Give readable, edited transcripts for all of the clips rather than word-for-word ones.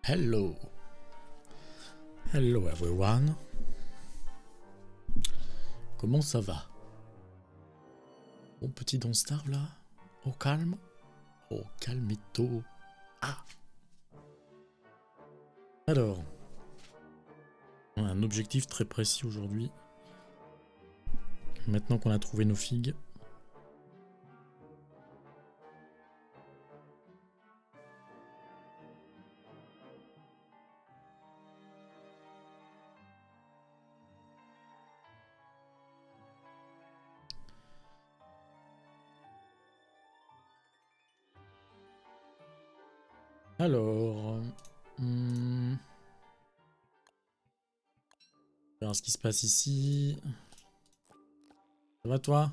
Hello. Hello everyone. Comment ça va? Mon petit Don Star là? Au calme? Au calmito. Ah! Alors, on a un objectif très précis aujourd'hui. Maintenant qu'on a trouvé nos figues. Alors, on va voir ce qui se passe ici. Ça va toi?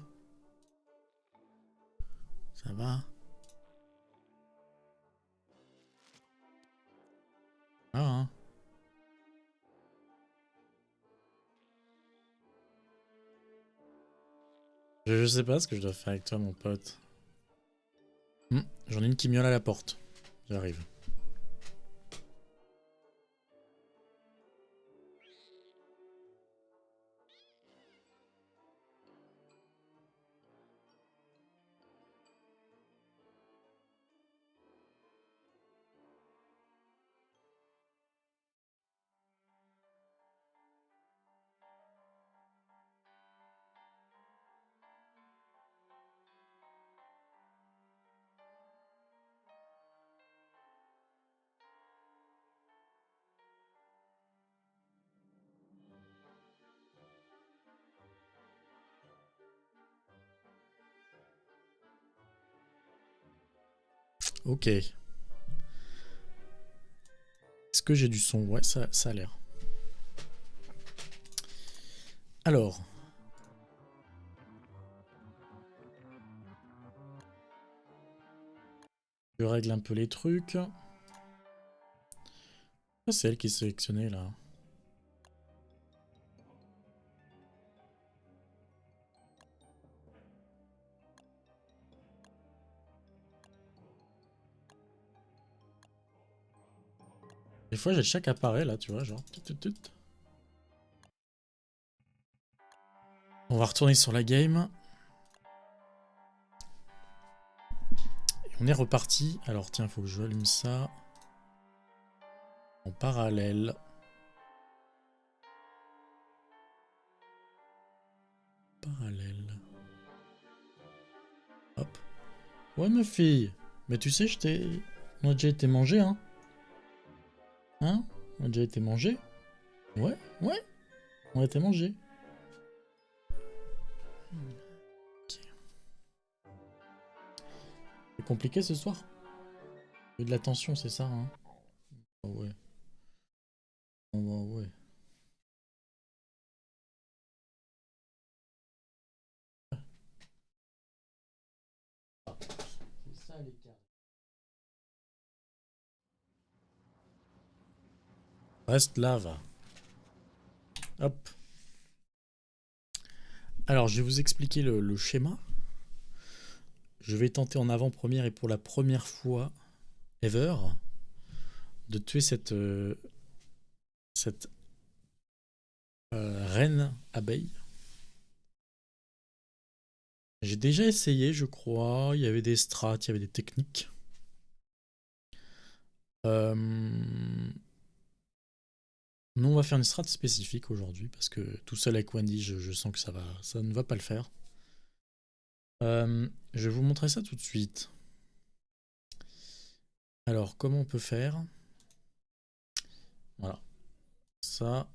Ça va? Ah, hein. Je sais pas ce que je dois faire avec toi, mon pote. J'en ai une qui miaule à la porte. J'arrive. Ok. Est-ce que j'ai du son? Ouais, ça a l'air. Alors. Je règle un peu les trucs. Ah, c'est elle qui est sélectionnée là. Des fois j'ai le chat qui apparaît là, tu vois, genre. On va retourner sur la game. Et on est reparti. Alors tiens, faut que je allume ça. En parallèle. Parallèle. Hop. Ouais ma fille. Mais tu sais, on a déjà été mangé, hein. Hein? On a déjà été mangé. Ouais, ouais. On a été mangé. Ok. C'est compliqué ce soir. Il y a de la tension, c'est ça, hein. Oh ouais. Oh bah ouais. C'est ça les cartes. Reste là, va. Hop. Alors, je vais vous expliquer le schéma. Je vais tenter en avant-première et pour la première fois ever de tuer cette reine abeille. J'ai déjà essayé, je crois. Il y avait des strats, il y avait des techniques. Nous, on va faire une strat spécifique aujourd'hui parce que tout seul avec Wendy, je sens que ça ne va pas le faire. Je vais vous montrer ça tout de suite. Alors, comment on peut faire? Voilà. Ça,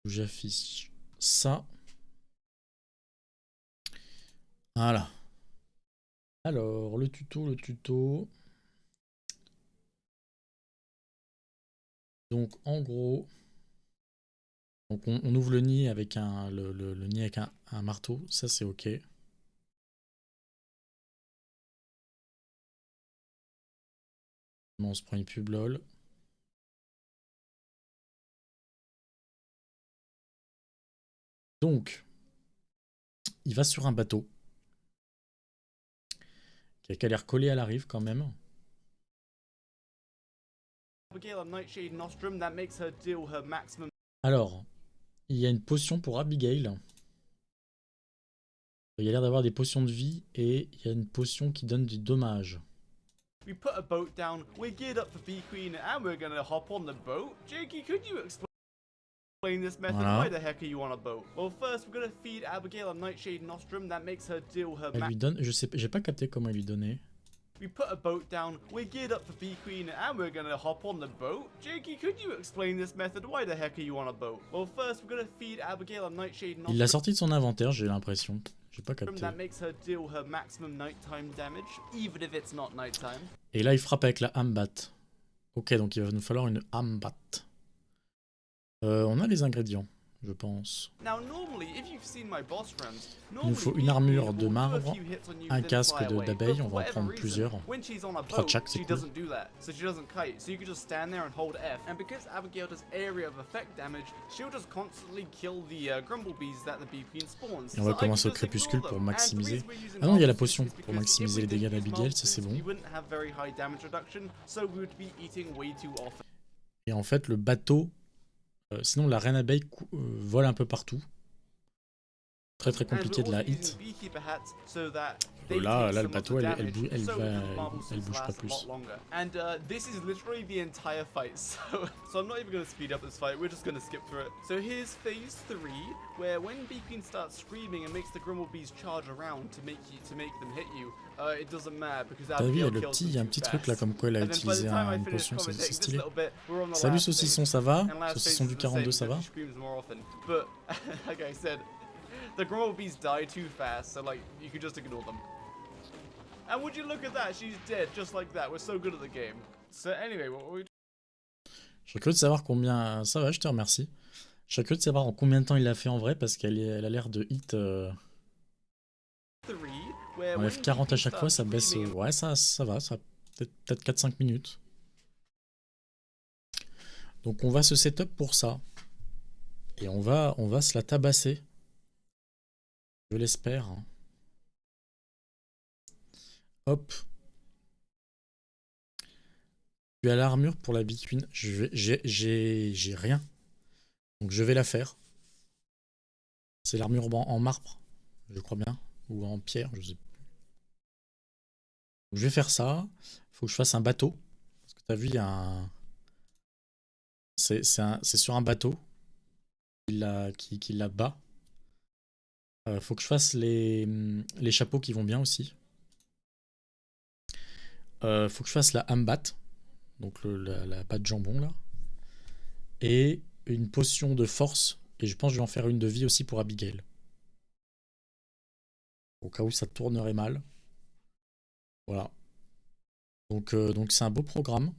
j'affiche ça. Voilà. Alors, le tuto. Donc, en gros, donc on ouvre le nid avec le nid avec un marteau. Ça, c'est OK. Bon, on se prend une pub lol. Donc, il va sur un bateau qui a l'air collé à la rive quand même. Alors, il y a une potion pour Abigail. Il y a l'air d'avoir des potions de vie et il y a une potion qui donne du dommage. We put a boat down, we're geared up for Bee Queen, and we're gonna hop on the boat. Jakey, could you explain this method? Voilà. Why the heck are you on a boat? Well, first we're gonna feed Abigail a nightshade nostrum that makes her deal her. Elle lui donne, je sais, j'ai pas capté comment elle lui donnait. We put a boat down, we're geared up for Bee Queen, and we're gonna hop on the boat. Jakey, could you explain this method? Why the heck are you on a boat? Well, first we're gonna feed Abigail a nightshade nostrum. Il l'a sorti de son inventaire, j'ai l'impression. J'ai pas capté. That makes her deal her maximum nighttime damage, even if it's not nighttime. Et là, il frappe avec la Hambat. Ok, donc il va nous falloir une Hambat. On a les ingrédients, je pense. Il nous faut une armure de marbre, un casque d'abeille, on va en prendre plusieurs. 3 de chaque, c'est cool. Et on va commencer au crépuscule pour maximiser. Ah non, il y a la potion pour maximiser les dégâts d'Abigail, ça c'est bon. Et en fait, le bateau... sinon, la reine abeille vole un peu partout. Très très compliqué de la hit. Là, le bateau, elle bouge pas plus. And this is literally the entire fight. So I'm not even going to speed up this fight. We're just going to skip through it. So here's phase 3, where when Bee Queen starts screaming and makes the Grimblebees charge around to make them hit you, it doesn't matter because t'as vu, il y a un petit truc là comme quoi elle a utilisé une potion, c'est stylé. Salut saucisson, ça va? Saucisson du 42, ça va? But like I said, the Grimblebees die too fast, so like you can just ignore them. And would you look at that? She's dead just like that. We're so good at the game. So anyway, what were we... Je serais curieux de savoir combien... Ça va, je te remercie. Je serais curieux de savoir en combien de temps il l'a fait en vrai parce qu'elle a l'air de hit... On enlève 40 à chaque fois, ça baisse... Ouais, ça va, ça peut-être 4-5 minutes. Donc on va se setup pour ça. Et on va se la tabasser. Je l'espère. Hop. Tu as l'armure pour la Bee Queen. J'ai rien. Donc je vais la faire. C'est l'armure en marbre, je crois bien. Ou en pierre, je sais plus. Donc je vais faire ça. Il faut que je fasse un bateau. Parce que tu as vu, il y a un... C'est sur un bateau qui la bat. Faut que je fasse les chapeaux qui vont bien aussi. Faut que je fasse la Hambat. Donc la pâte de jambon là. Et une potion de force. Et je pense que je vais en faire une de vie aussi pour Abigail. Au cas où ça tournerait mal. Voilà. Donc c'est un beau programme.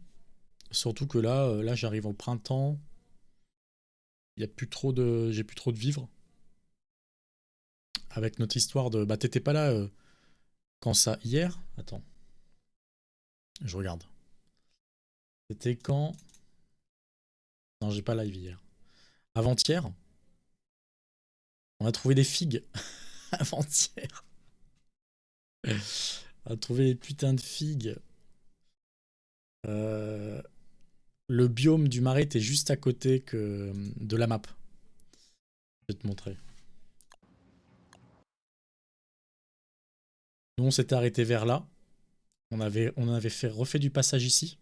Surtout que là j'arrive au printemps. Il y a plus trop de... J'ai plus trop de vivres. Avec notre histoire de... Bah t'étais pas là quand ça... Hier? Attends. Je regarde. C'était quand? Non, j'ai pas live hier. Avant-hier. On a trouvé des figues. Avant-hier. On a trouvé des putains de figues. Le biome du marais était juste à côté de la map. Je vais te montrer. Nous, on s'était arrêté vers là. On avait refait du passage ici.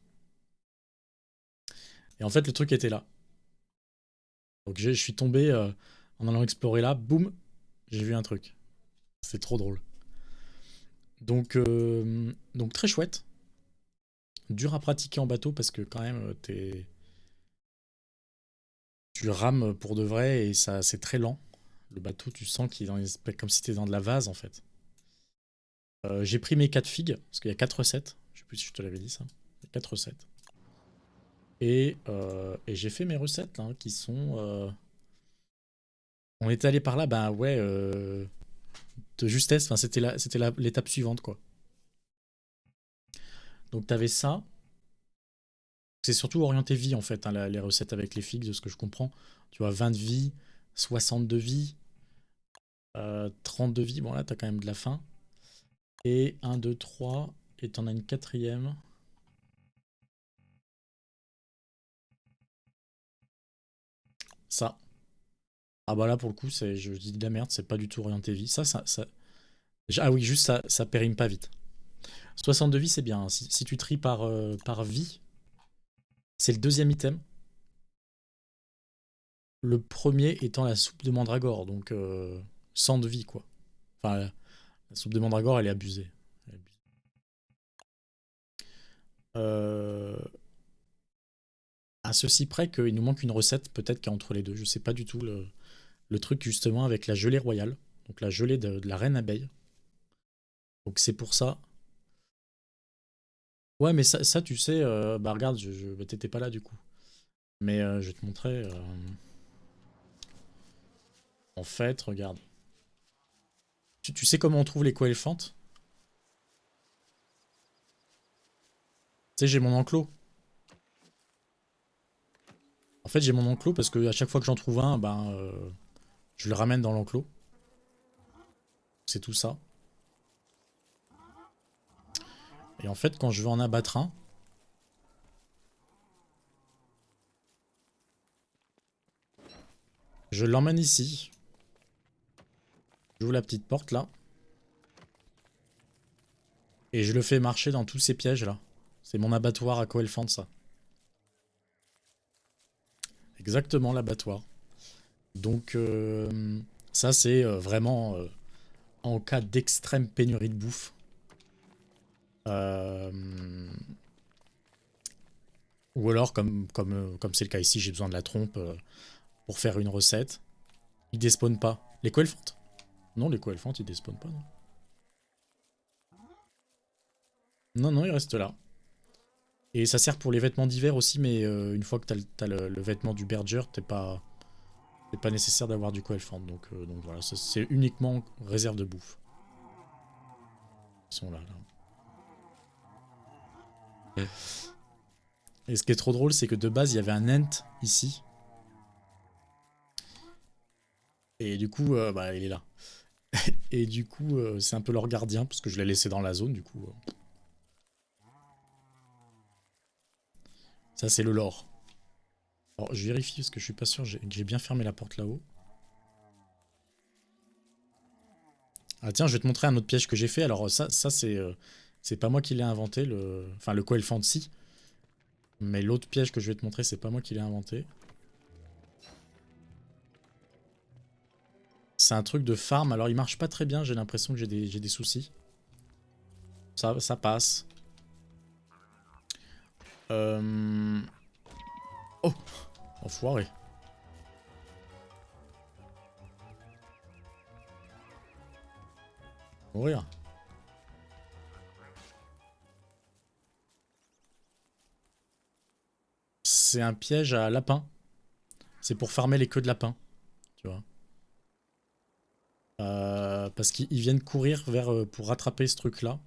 Et en fait, le truc était là. Donc je suis tombé en allant explorer là. Boum, j'ai vu un truc. C'est trop drôle. Donc très chouette. Dur à pratiquer en bateau parce que quand même, tu rames pour de vrai et ça c'est très lent. Le bateau, tu sens qu'il est dans comme si tu étais dans de la vase en fait. J'ai pris mes 4 figues, parce qu'il y a 4 recettes. Je sais plus si je te l'avais dit ça. Il y a 4 recettes. Et j'ai fait mes recettes là, qui sont... On était allé par là, ben ouais, de justesse, enfin, c'était l'étape suivante quoi. Donc t'avais ça. C'est surtout orienté vie en fait, hein, les recettes avec les figues, de ce que je comprends. Tu vois, 20 de vie, 60 de vie, 30 de vie, bon là t'as quand même de la faim. Et 1, 2, 3, et t'en as une quatrième. Ça. Ah bah là pour le coup, je dis de la merde, c'est pas du tout orienté vie. Ah oui, juste ça périme pas vite. 62 vies, c'est bien, hein. Si tu tries par vie, c'est le deuxième item. Le premier étant la soupe de mandragore, donc 100 de vie quoi. Enfin, la soupe de mandragore, elle est abusée. Elle est abusée. À ceci près qu'il nous manque une recette, peut-être qu'il y a entre les deux. Je sais pas du tout le truc justement avec la gelée royale, donc la gelée de la reine abeille. Donc c'est pour ça. Ouais, mais ça tu sais, bah regarde, bah, t'étais pas là du coup. Mais je vais te montrer. En fait, regarde. Tu sais comment on trouve les coéléphantes? Tu sais, j'ai mon enclos. En fait, j'ai mon enclos parce que à chaque fois que j'en trouve un, ben, je le ramène dans l'enclos. C'est tout ça. Et en fait, quand je veux en abattre un, je l'emmène ici. J'ouvre la petite porte là. Et je le fais marcher dans tous ces pièges là. C'est mon abattoir à coelphant ça. Exactement l'abattoir. Donc ça c'est vraiment en cas d'extrême pénurie de bouffe. Euh, ou alors comme c'est le cas ici, j'ai besoin de la trompe pour faire une recette. Ils despawnent pas. Les coelphants? Non, les coelphants ils despawnent pas, non. Non, non, ils restent là. Et ça sert pour les vêtements d'hiver aussi, mais une fois que t'as le vêtement du berger, c'est pas nécessaire d'avoir du coelphant. Donc voilà, c'est uniquement réserve de bouffe. Ils sont là, là. Et ce qui est trop drôle, c'est que de base, il y avait un ent ici. Et du coup, bah, il est là. Et du coup, c'est un peu leur gardien, parce que je l'ai laissé dans la zone, du coup. Ça, c'est le lore. Alors, je vérifie, parce que je suis pas sûr que j'ai bien fermé la porte là-haut. Ah tiens, je vais te montrer un autre piège que j'ai fait. Alors ça c'est pas moi qui l'ai inventé, enfin le Coelphant si. Mais l'autre piège que je vais te montrer, c'est pas moi qui l'ai inventé. C'est un truc de farm. Alors il marche pas très bien, j'ai l'impression que j'ai des soucis. Ça passe. Oh, enfoiré. Mourir. C'est un piège à lapin. C'est pour farmer les queues de lapin. Tu vois. Parce qu'ils viennent courir pour rattraper ce truc-là.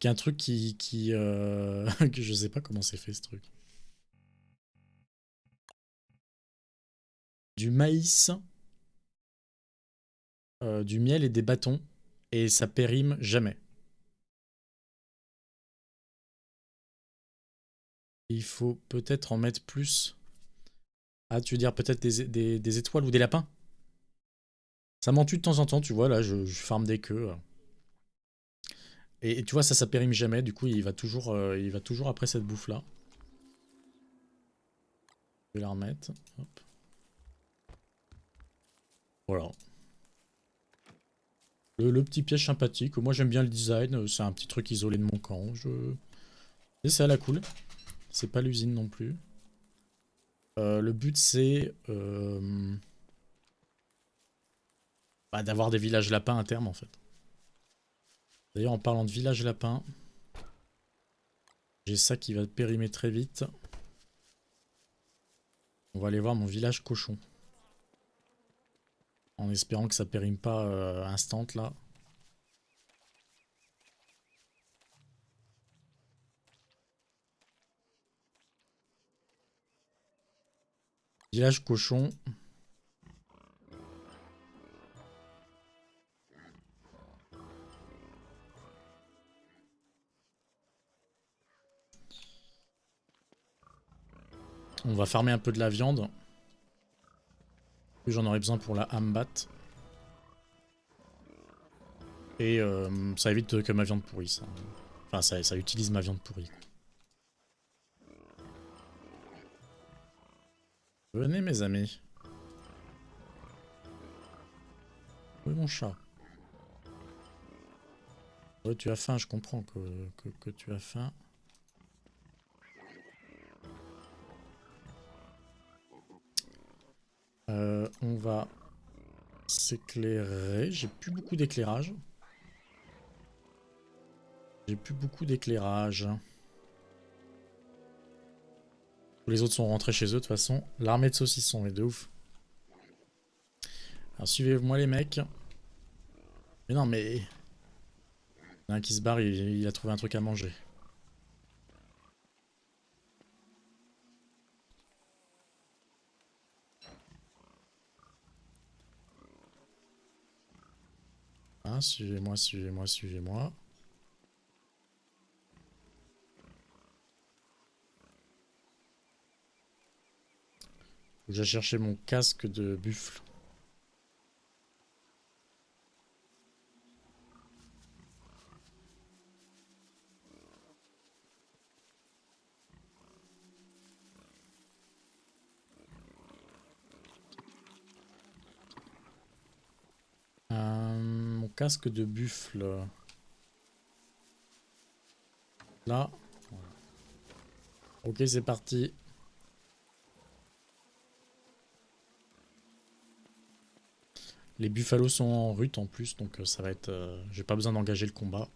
Qui est un truc que je sais pas comment c'est fait ce truc. Du maïs, du miel et des bâtons. Et ça périme jamais. Il faut peut-être en mettre plus. Ah, tu veux dire peut-être des étoiles ou des lapins? Ça m'en tue de temps en temps, tu vois, là, je farme des queues. Et tu vois, ça périme jamais, du coup, il va toujours après cette bouffe-là. Je vais la remettre. Hop. Voilà. Le petit piège sympathique. Moi, j'aime bien le design. C'est un petit truc isolé de mon camp. Et c'est à la cool. C'est pas l'usine non plus. Le but, c'est bah, d'avoir des villages lapins à terme, en fait. D'ailleurs, en parlant de village lapin, j'ai ça qui va périmer très vite. On va aller voir mon village cochon. En espérant que ça périme pas instant là. Village cochon. On va farmer un peu de la viande. J'en aurai besoin pour la hambat. Et ça évite que ma viande pourrisse. Enfin, ça utilise ma viande pourrie. Venez, mes amis. Oui, mon chat. Ouais, tu as faim, je comprends que tu as faim. On va s'éclairer. J'ai plus beaucoup d'éclairage. Les autres sont rentrés chez eux de toute façon. L'armée de saucissons est de ouf. Alors suivez-moi les mecs. Mais non mais... Il y en a un qui se barre, il a trouvé un truc à manger. Ah, suivez-moi, suivez-moi, suivez-moi. Faut que j'aille chercher mon casque de buffle. Mon casque de buffle. Là. Voilà. Ok, c'est parti. Les buffalos sont en rut en plus, donc ça va être... j'ai pas besoin d'engager le combat.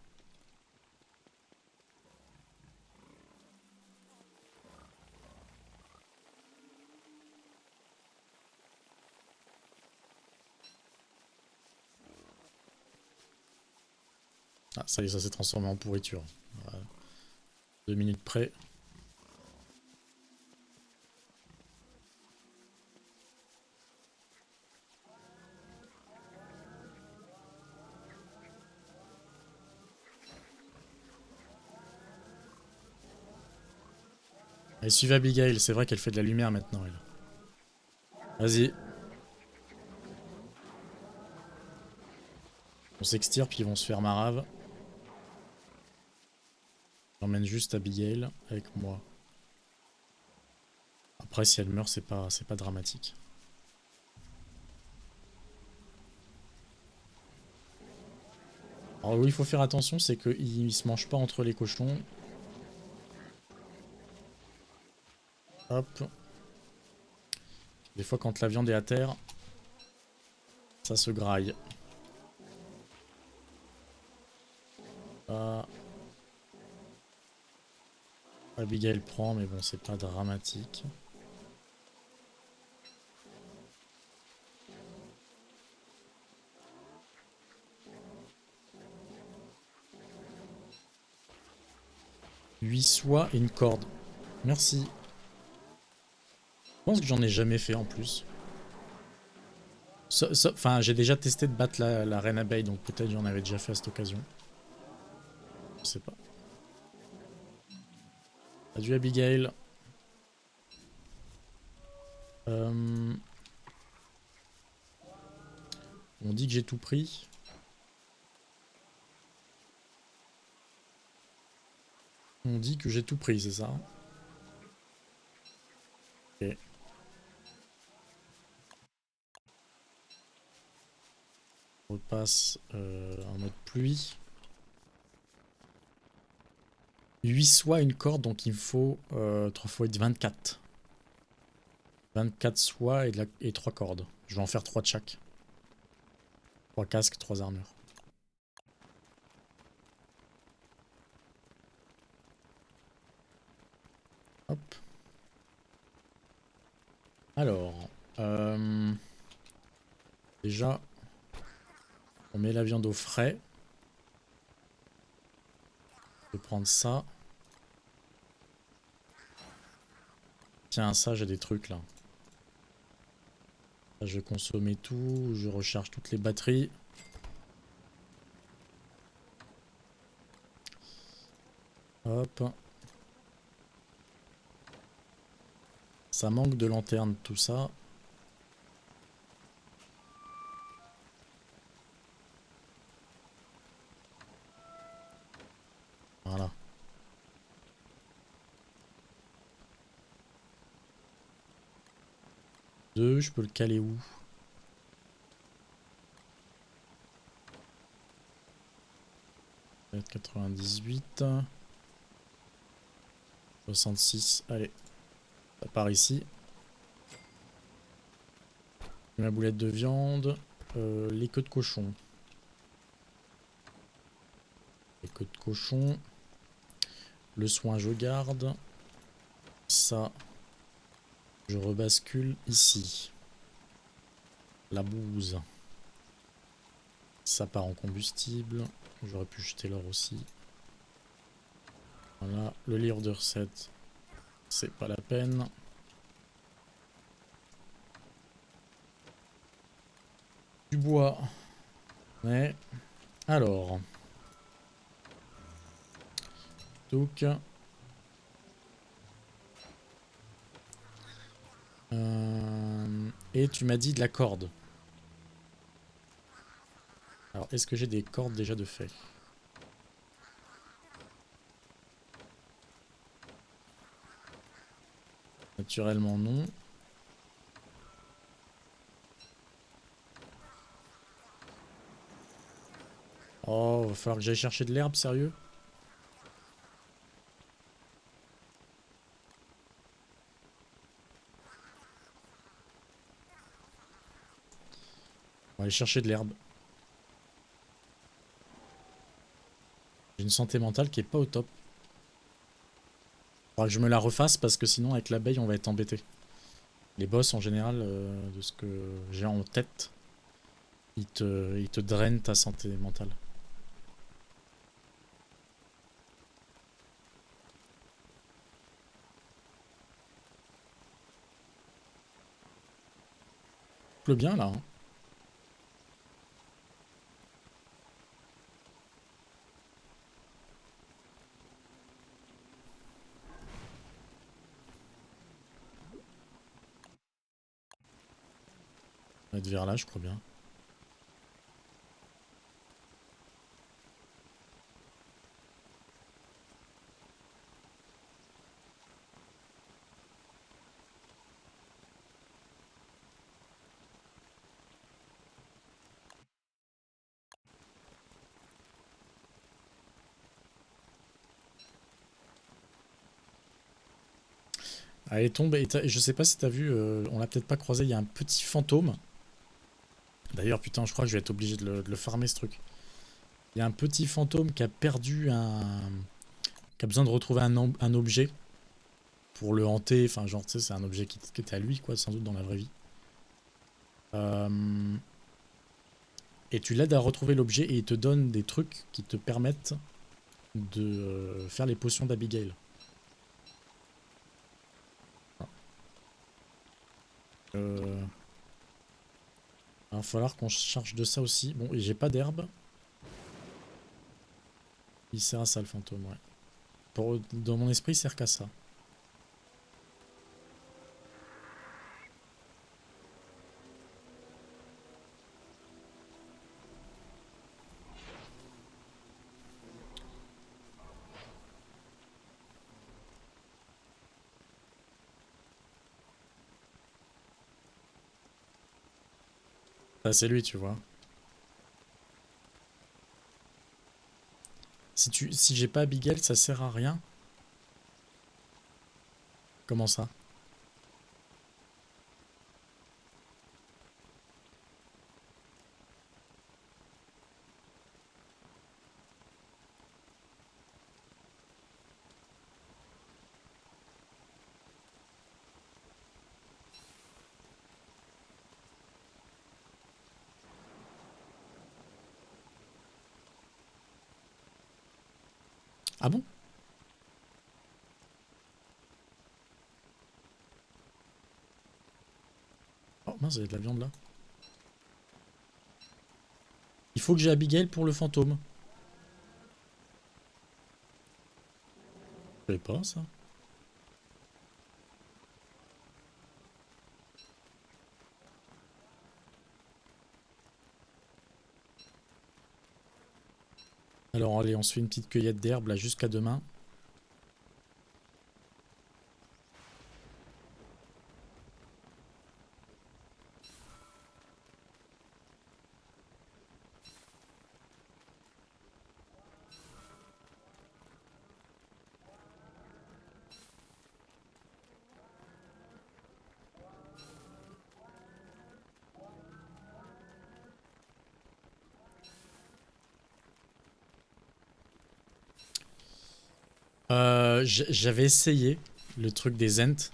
Ah, ça y est, ça s'est transformé en pourriture. Voilà. 2 minutes près. Allez, suivez Abigail, c'est vrai qu'elle fait de la lumière maintenant, elle. Vas-y. On s'extirpe, puis ils vont se faire marave. J'emmène juste Abigail avec moi. Après, si elle meurt, c'est pas dramatique. Alors oui, il faut faire attention, c'est qu'ils se mangent pas entre les cochons. Hop. Des fois, quand la viande est à terre, ça se graille. Ah. Abigail prend, mais bon, c'est pas dramatique. Huit soies et une corde. Merci. Je pense que j'en ai jamais fait en plus. Enfin, j'ai déjà testé de battre la reine abeille, donc peut-être j'en avais déjà fait à cette occasion. Je sais pas. Adieu Abigail. On dit que j'ai tout pris. On dit que j'ai tout pris, c'est ça? Ok. On repasse en mode pluie. 8 soies, une corde, donc il me faut 3 fois 24. 24 soies et 3 cordes. Je vais en faire 3 de chaque. 3 casques, 3 armures. Hop. Alors. Déjà, on met la viande au frais. Je vais prendre ça. Tiens, ça, j'ai des trucs là. Là, je vais consommer tout. Je recharge toutes les batteries. Hop. Ça manque de lanterne, tout ça. Voilà. Deux, je peux le caler où? Peut-être 98. 66. Allez. Ça part ici. Ma boulette de viande. Les queues de cochon. Les queues de cochon. Le soin, je garde. Ça, je rebascule ici. La bouse. Ça part en combustible. J'aurais pu jeter l'or aussi. Voilà. Le livre de recettes, c'est pas la peine. Du bois. Mais, alors. Donc. Et tu m'as dit de la corde. Alors, est-ce que j'ai des cordes déjà de fait? Naturellement, non. Oh, va falloir que j'aille chercher de l'herbe, sérieux? On va aller chercher de l'herbe. J'ai une santé mentale qui est pas au top. Faudra que je me la refasse parce que sinon avec l'abeille on va être embêté. Les boss en général, de ce que j'ai en tête, ils te drainent ta santé mentale. Il pleut bien là, hein. On va être vers là, je crois bien. Allez, tombe. Et je sais pas si t'as vu, on l'a peut-être pas croisé, il y a un petit fantôme. D'ailleurs, putain, je crois que je vais être obligé de le farmer ce truc. Il y a un petit fantôme qui a perdu qui a besoin de retrouver un objet pour le hanter. Enfin, genre, tu sais, c'est un objet qui était à lui, quoi, sans doute dans la vraie vie. Et tu l'aides à retrouver l'objet et il te donne des trucs qui te permettent de faire les potions d'Abigail. Il va falloir qu'on se charge de ça aussi. Bon, et j'ai pas d'herbe. Il sert à ça le fantôme, ouais. Dans mon esprit, il sert qu'à ça. Ah, c'est lui, tu vois. Si j'ai pas Abigail, ça sert à rien. Comment ça? Ah bon? Oh mince, il y a de la viande là. Il faut que j'ai Abigail pour le fantôme. Je savais pas ça. Alors allez, on se fait une petite cueillette d'herbe là jusqu'à demain. J'avais essayé le truc des Ents.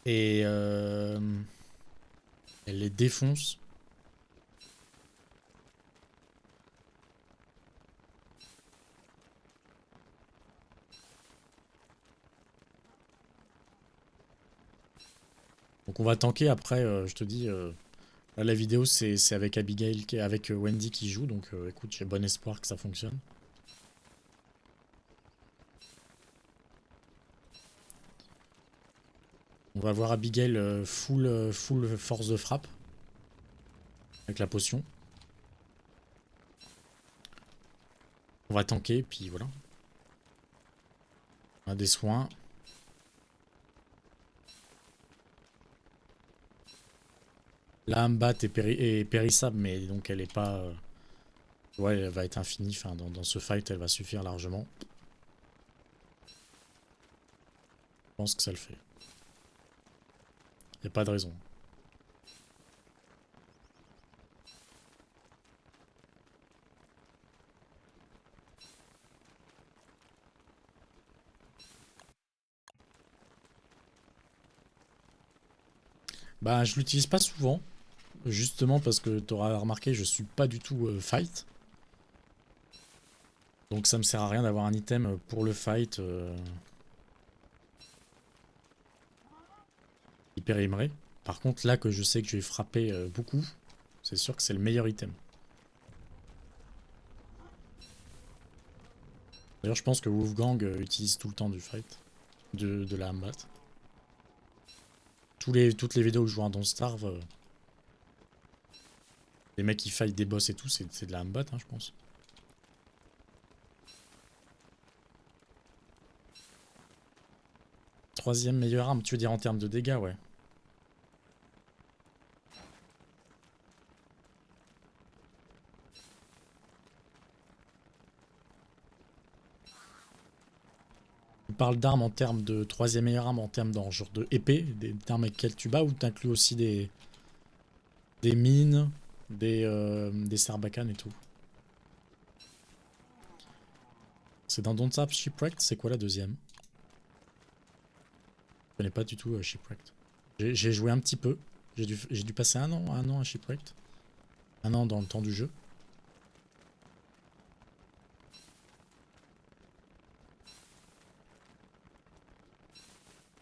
Et elle les défonce. Donc on va tanker après, je te dis. Là, la vidéo c'est avec Abigail, avec Wendy qui joue. Donc écoute, j'ai bon espoir que ça fonctionne. On va voir Abigail full force de frappe. Avec la potion. On va tanker, puis voilà. On a des soins. La Hambat est périssable, mais donc elle est pas... ouais, elle va être infinie. Enfin, dans ce fight, elle va suffire largement. Je pense que ça le fait. Y a pas de raison. Bah, je l'utilise pas souvent. Justement parce que tu auras remarqué, je suis pas du tout fight. Donc ça me sert à rien d'avoir un item pour le fight. Hyper aimerait. Par contre, là que je sais que je vais frapper beaucoup, c'est sûr que c'est le meilleur item. D'ailleurs, je pense que Wolfgang utilise tout le temps du fight. De la Hambat. Toutes les vidéos que je vois dans Starve, les mecs qui fight des boss et tout, c'est de la Hambat, hein, je pense. Troisième meilleure arme, tu veux dire en termes de dégâts, ouais. Tu parles d'armes en termes de troisième meilleure arme en termes d'un genre de épée, des armes avec lesquelles tu bats, ou t'inclus aussi des mines, des sarbacanes et tout. C'est dans Don't Starve Shipwrecked, c'est quoi la deuxième? Je connais pas du tout Shipwrecked. J'ai joué un petit peu. J'ai dû passer un an à Shipwrecked. Un an dans le temps du jeu.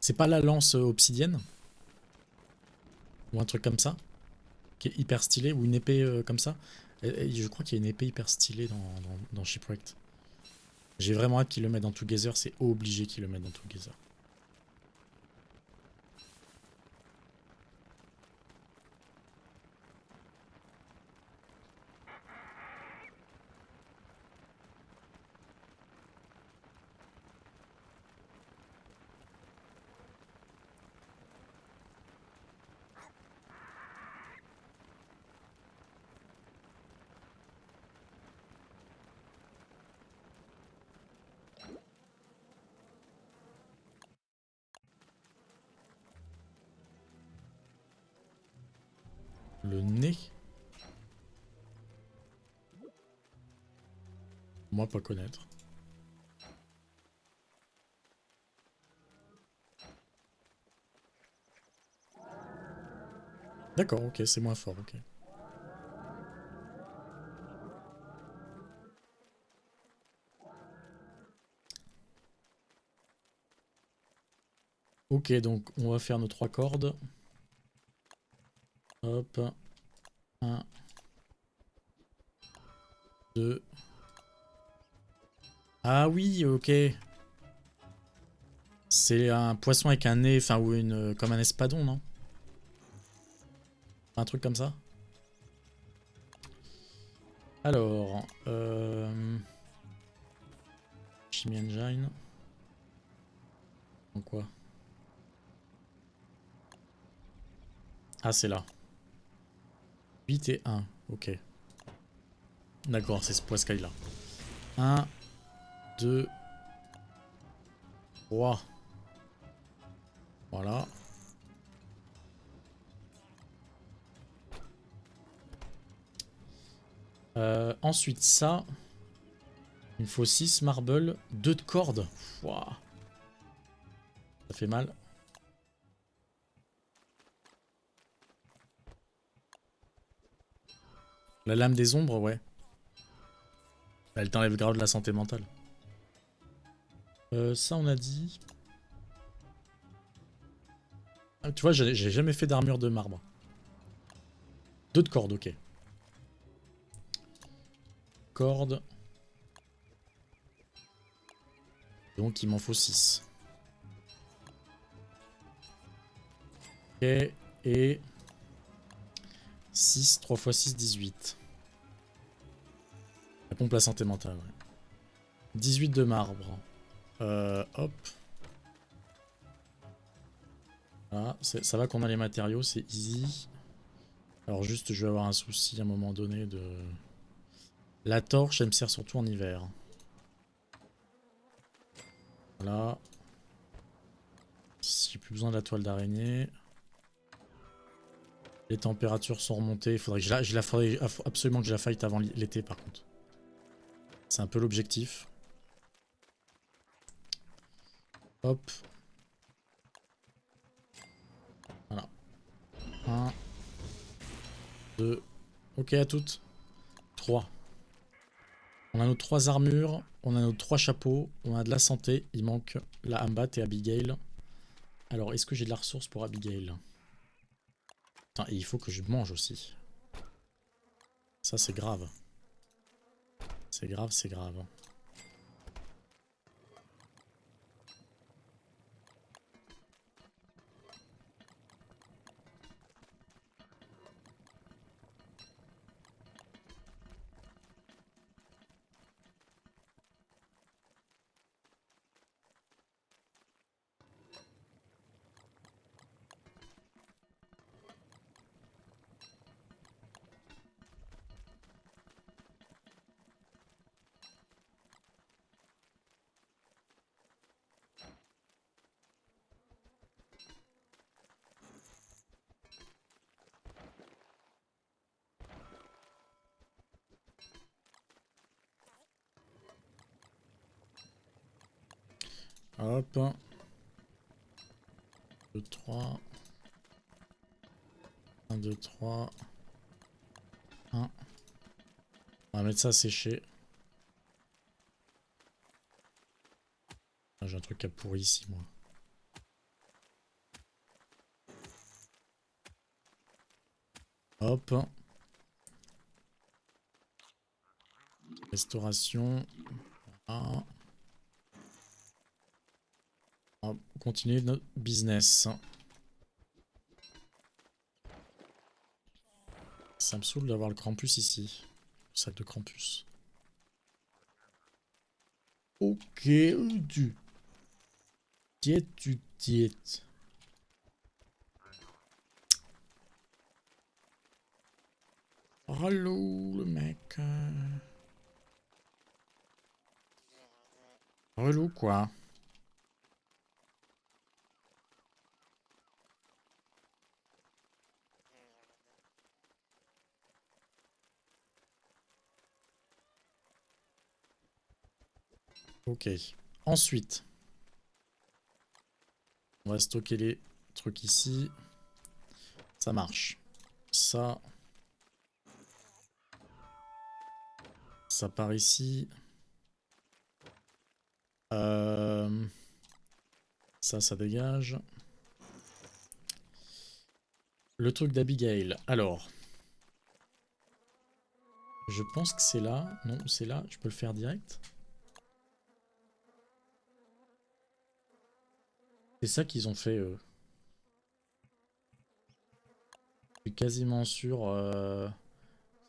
C'est pas la lance obsidienne? Ou un truc comme ça? Qui est hyper stylé? Ou une épée comme ça? Je crois qu'il y a une épée hyper stylée dans Shipwrecked. J'ai vraiment hâte qu'ils le mettent dans Together. C'est obligé qu'ils le mettent dans Together. Le nez? Moi, pas connaître. D'accord, ok, c'est moins fort, ok. Ok, donc on va faire nos 3 cordes. Hop. 1, 2. Ah oui, ok. C'est un poisson avec un nez, enfin, ou une, comme un espadon, non? Un truc comme ça? Alors, Chimie Engine. Donc quoi? Ah, c'est là. 8 et 1, ok. D'accord, c'est ce poiscaille là. 1, 2, 3. Voilà. Ensuite, ça. Il me faut 6 marble, 2 de corde. Ouah. Ça fait mal. La lame des ombres, ouais. Elle t'enlève grave de la santé mentale. Ça, on a dit. Ah, tu vois, j'ai jamais fait d'armure de marbre. 2 de corde, ok. Corde. Donc, il m'en faut 6. Ok. Et 6, 3 x 6, 18. La pompe la santé mentale, ouais. 18 de marbre. Hop. Voilà, ça va qu'on a les matériaux, c'est easy. Alors juste, je vais avoir un souci à un moment donné de... La torche, elle me sert surtout en hiver. Voilà. J'ai plus besoin de la toile d'araignée. Les températures sont remontées. Il faudrait que faudrait absolument que je la fight avant l'été par contre. C'est un peu l'objectif. Hop. Voilà. 1, 2. Ok à toutes. 3. On a nos 3 armures. On a nos 3 chapeaux. On a de la santé. Il manque la Ambat et Abigail. Alors, est-ce que j'ai de la ressource pour Abigail? Putain, et il faut que je mange aussi. Ça, c'est grave. C'est grave, c'est grave. Hop. 2, 3. 1, 2, 3. 1. On va mettre ça à sécher. Ah, j'ai un truc à pourri ici, moi. Hop. Restauration. Voilà. On va continuer notre business. Ça me saoule d'avoir le Krampus ici. Le sac de Krampus. Ok, tu. Tiète. Relou, le mec. Relou, quoi. Ok. Ensuite, on va stocker les trucs ici. Ça marche. Ça. Ça part ici. Ça dégage. Le truc d'Abigail. Alors. Je pense que c'est là. Non, c'est là. Je peux le faire direct. C'est ça qu'ils ont fait, eux. Je suis quasiment sûr.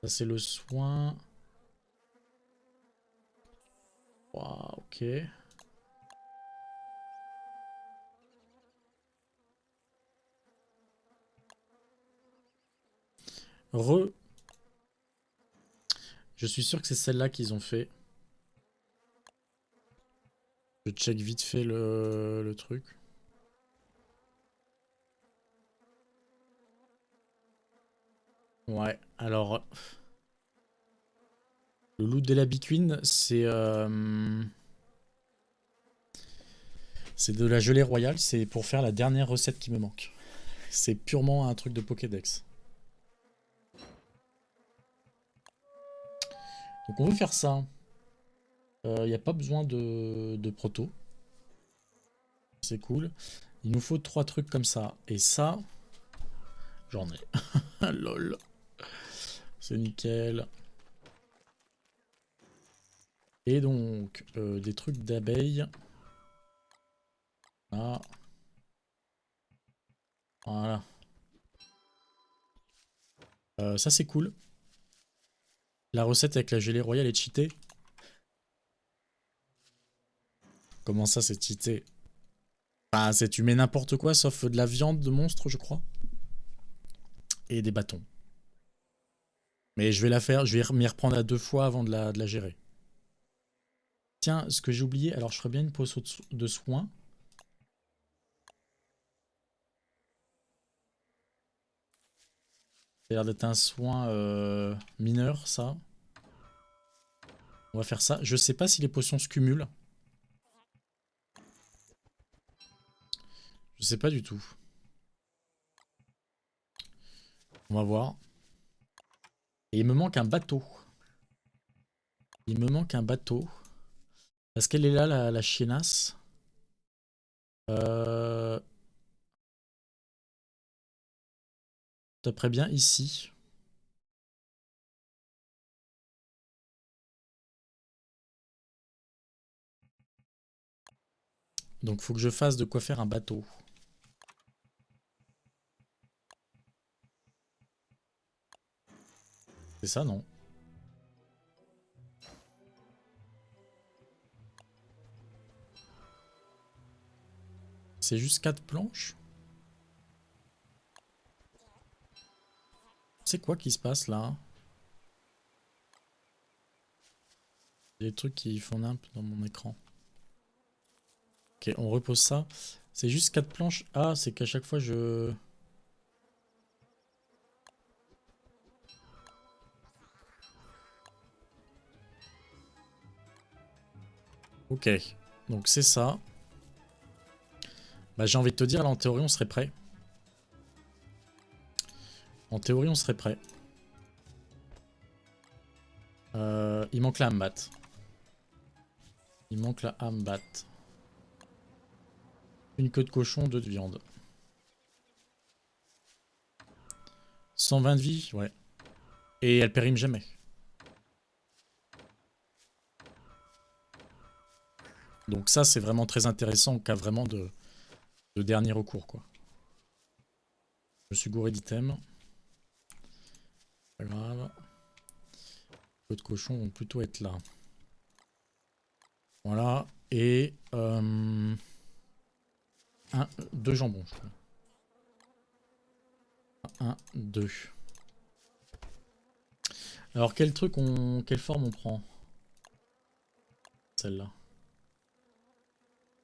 Ça, c'est le soin. Wow, ok. Je suis sûr que c'est celle-là qu'ils ont fait. Je check vite fait le truc. Ouais, alors... Le loot de la Biquine, c'est de la gelée royale. C'est pour faire la dernière recette qui me manque. C'est purement un truc de Pokédex. Donc on veut faire ça. Il n'y a pas besoin de proto. C'est cool. Il nous faut 3 trucs comme ça. Et ça, j'en ai. Lol. C'est nickel. Et donc, des trucs d'abeilles. Ah. Voilà. Ça, c'est cool. La recette avec la gelée royale est cheatée. Comment ça, c'est cheaté? Enfin, tu mets n'importe quoi sauf de la viande de monstre, je crois. Et des bâtons. Mais je vais la faire, je vais m'y reprendre à 2 fois avant de la gérer. Tiens, ce que j'ai oublié, alors je ferais bien une pause de soins. Ça a l'air d'être un soin mineur, ça. On va faire ça. Je sais pas si les potions se cumulent. Je sais pas du tout. On va voir. Et il me manque un bateau. Il me manque un bateau. Est-ce qu'elle est là, la chiennasse? D'après bien ici. Donc faut que je fasse de quoi faire un bateau. C'est ça, non? C'est juste 4 planches? C'est quoi qui se passe là? Il y a des trucs qui font nimp dans mon écran. Ok, on repose ça. C'est juste 4 planches. Ah, c'est qu'à chaque fois je... Ok, donc c'est ça. Bah j'ai envie de te dire, là en théorie on serait prêt. En théorie on serait prêt. Il manque la hambat. Il manque la hambat. Une queue de cochon, 2 de viande. 120 de vie, ouais. Et elle périme jamais. Donc ça c'est vraiment très intéressant en cas vraiment de dernier recours quoi. Je me suis gouré d'items. Pas grave. Les queues de cochon vont plutôt être là. Voilà. Et 2 jambons je crois. 1, 2. Alors quel truc quelle forme on prend? Celle-là.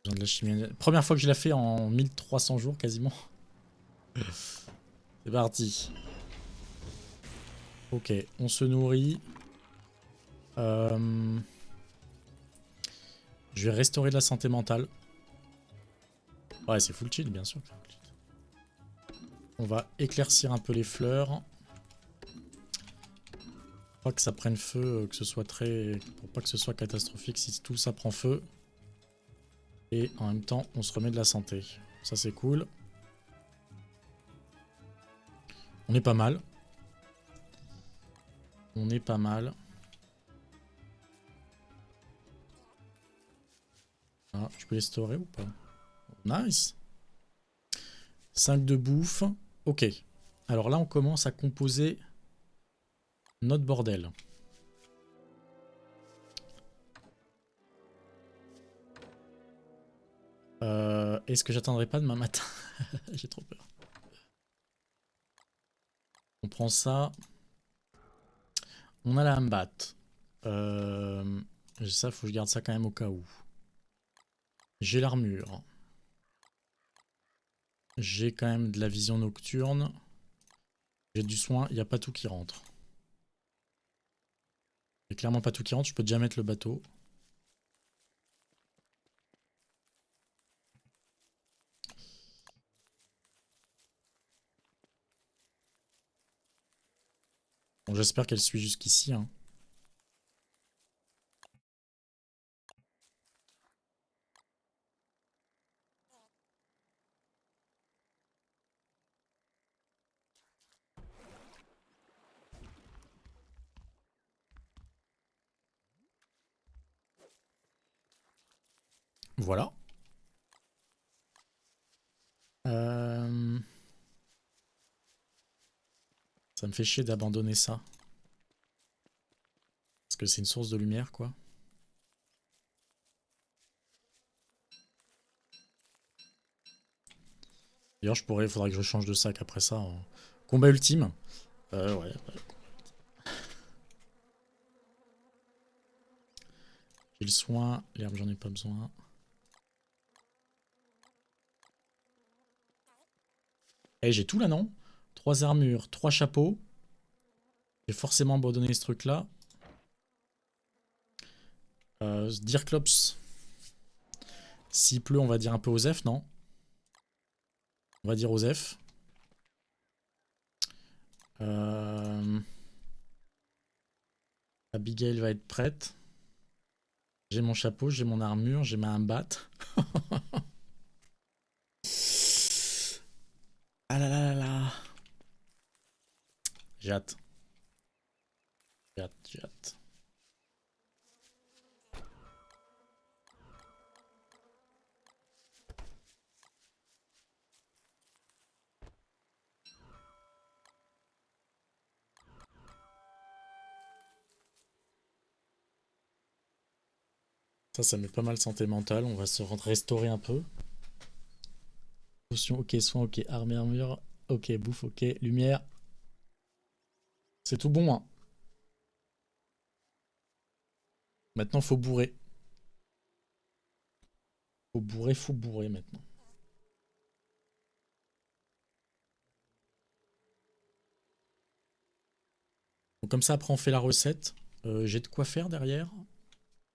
De la chimie. Première fois que je la fais en 1300 jours quasiment. C'est parti. Ok, on se nourrit. Je vais restaurer de la santé mentale. Ouais, c'est full chill, bien sûr. On va éclaircir un peu les fleurs. Pas que ça prenne feu, que ce soit très... Pour pas que ce soit catastrophique si tout ça prend feu. Et en même temps, on se remet de la santé. Ça, c'est cool. On est pas mal. On est pas mal. Ah, je peux les storer ou pas? Nice. 5 de bouffe. Ok. Alors là, on commence à composer notre bordel. Est-ce que j'attendrai pas demain matin? J'ai trop peur. On prend ça. On a la Hambat. Ça, faut que je garde ça quand même au cas où. J'ai l'armure. J'ai quand même de la vision nocturne. J'ai du soin, il n'y a pas tout qui rentre. Il n'y a clairement pas tout qui rentre, je peux déjà mettre le bateau. Bon, j'espère qu'elle suit jusqu'ici. Hein. Voilà. Ça me fait chier d'abandonner ça. Parce que c'est une source de lumière, quoi. D'ailleurs, il faudrait que je change de sac après ça. Combat ultime. Ouais. J'ai le soin. L'herbe, j'en ai pas besoin. Eh, j'ai tout là, non? 3 armures, 3 chapeaux. J'ai forcément abandonné ce truc-là. Dirklops. S'il pleut, on va dire un peu Osef, non? On va dire Osef. Abigail va être prête. J'ai mon chapeau, j'ai mon armure, j'ai ma Hambat. Ah là là là là. J'ai hâte. J'ai hâte. Ça met pas mal santé mentale. On va se restaurer un peu. Potion, ok. Soin, ok. Armure, ok. Bouffe, ok. Lumière. C'est tout bon, hein. Maintenant, faut bourrer. Faut bourrer maintenant. Donc, comme ça, après, on fait la recette. J'ai de quoi faire derrière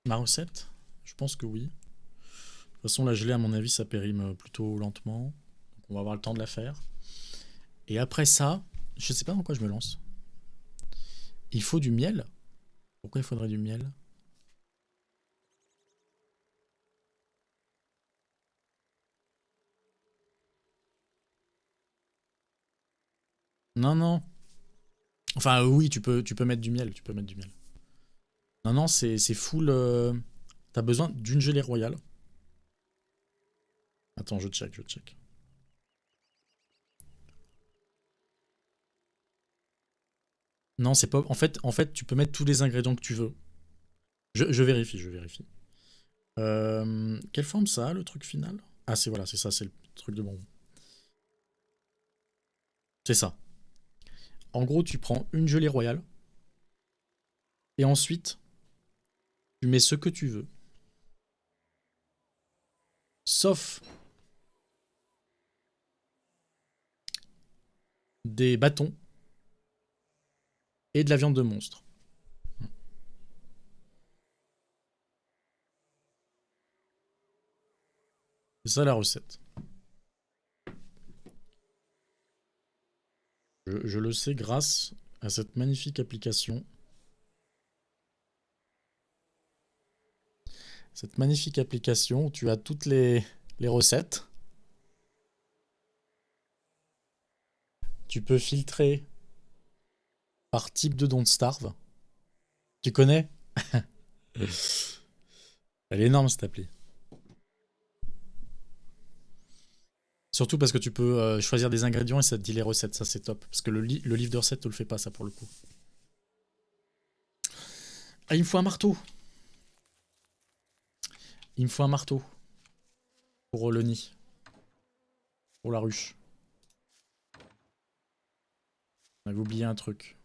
ma recette? Je pense que oui. De toute façon, la gelée, à mon avis, ça périme plutôt lentement. Donc, on va avoir le temps de la faire. Et après ça, je sais pas dans quoi je me lance. Il faut du miel. Pourquoi il faudrait du miel? Non, non. Enfin, oui, tu peux mettre du miel. Tu peux mettre du miel. Non, non, c'est full. T'as besoin d'une gelée royale. Attends, je check. Non, c'est pas. En fait, tu peux mettre tous les ingrédients que tu veux. Je vérifie. Quelle forme ça a, le truc final? Ah, voilà, c'est ça, c'est le truc de bon. C'est ça. En gros, tu prends une gelée royale. Et ensuite, tu mets ce que tu veux. Sauf des bâtons et de la viande de monstre. C'est ça la recette. Je le sais grâce à cette magnifique application. Cette magnifique application où tu as toutes les recettes. Tu peux filtrer par type de Don't Starve. Tu connais? Elle est énorme cette appli. Surtout parce que tu peux choisir des ingrédients et ça te dit les recettes, ça c'est top. Parce que le livre de recettes te le fait pas, ça pour le coup. Ah, il me faut un marteau. Il me faut un marteau pour le nid. Pour la ruche. On avait oublié un truc.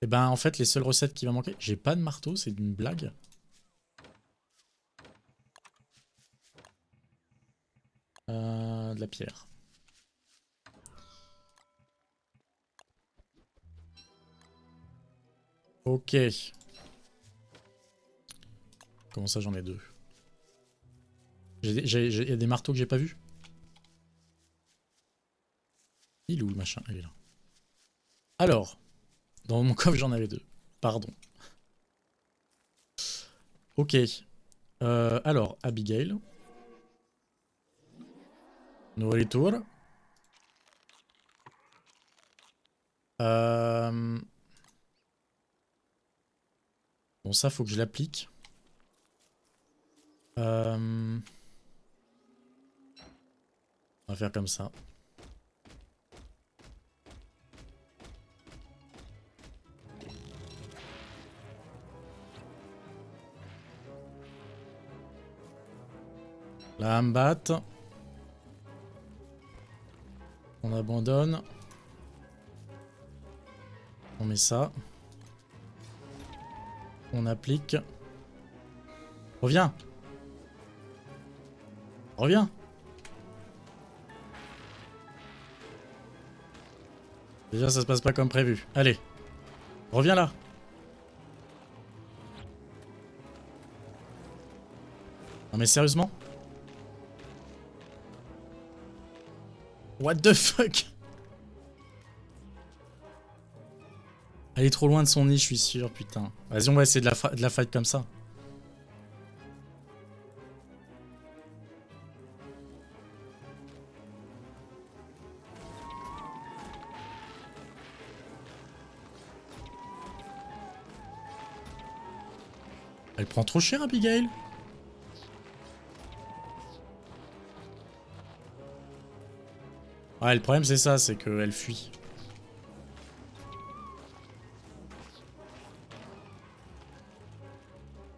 Et ben en fait les seules recettes qui vont manquer. J'ai pas de marteau, c'est une blague. De la pierre. Ok. Comment ça j'en ai deux? Il y a des marteaux que j'ai pas vus. Il est où le machin? Il est là. Alors, dans mon coffre j'en avais deux. Pardon. Ok. Alors, Abigail. Nourriture. Bon, ça, faut que je l'applique. On va faire comme ça. La hambat. On abandonne. On met ça. On applique. Reviens. Reviens. Déjà, ça se passe pas comme prévu. Allez. Reviens là. Non mais sérieusement? What the fuck? Elle est trop loin de son nid, je suis sûr, putain. Vas-y, on va essayer de la fight comme ça. Elle prend trop cher, Abigail. Ouais, le problème c'est ça, c'est qu'elle fuit.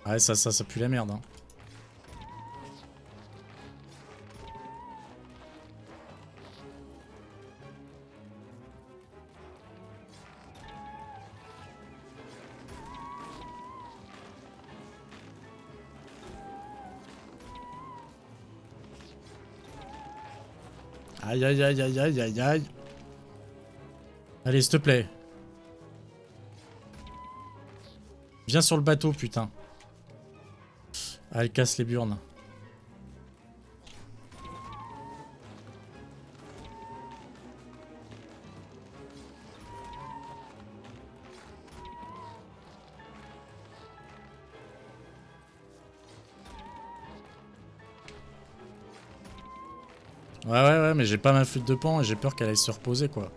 Ouais, ça pue la merde. Hein. Aïe aïe aïe aïe aïe aïe aïe. Allez, s'il te plaît. Viens sur le bateau, putain. Ah, elle casse les burnes. Ouais, mais j'ai pas ma flûte de pan et j'ai peur qu'elle aille se reposer, quoi.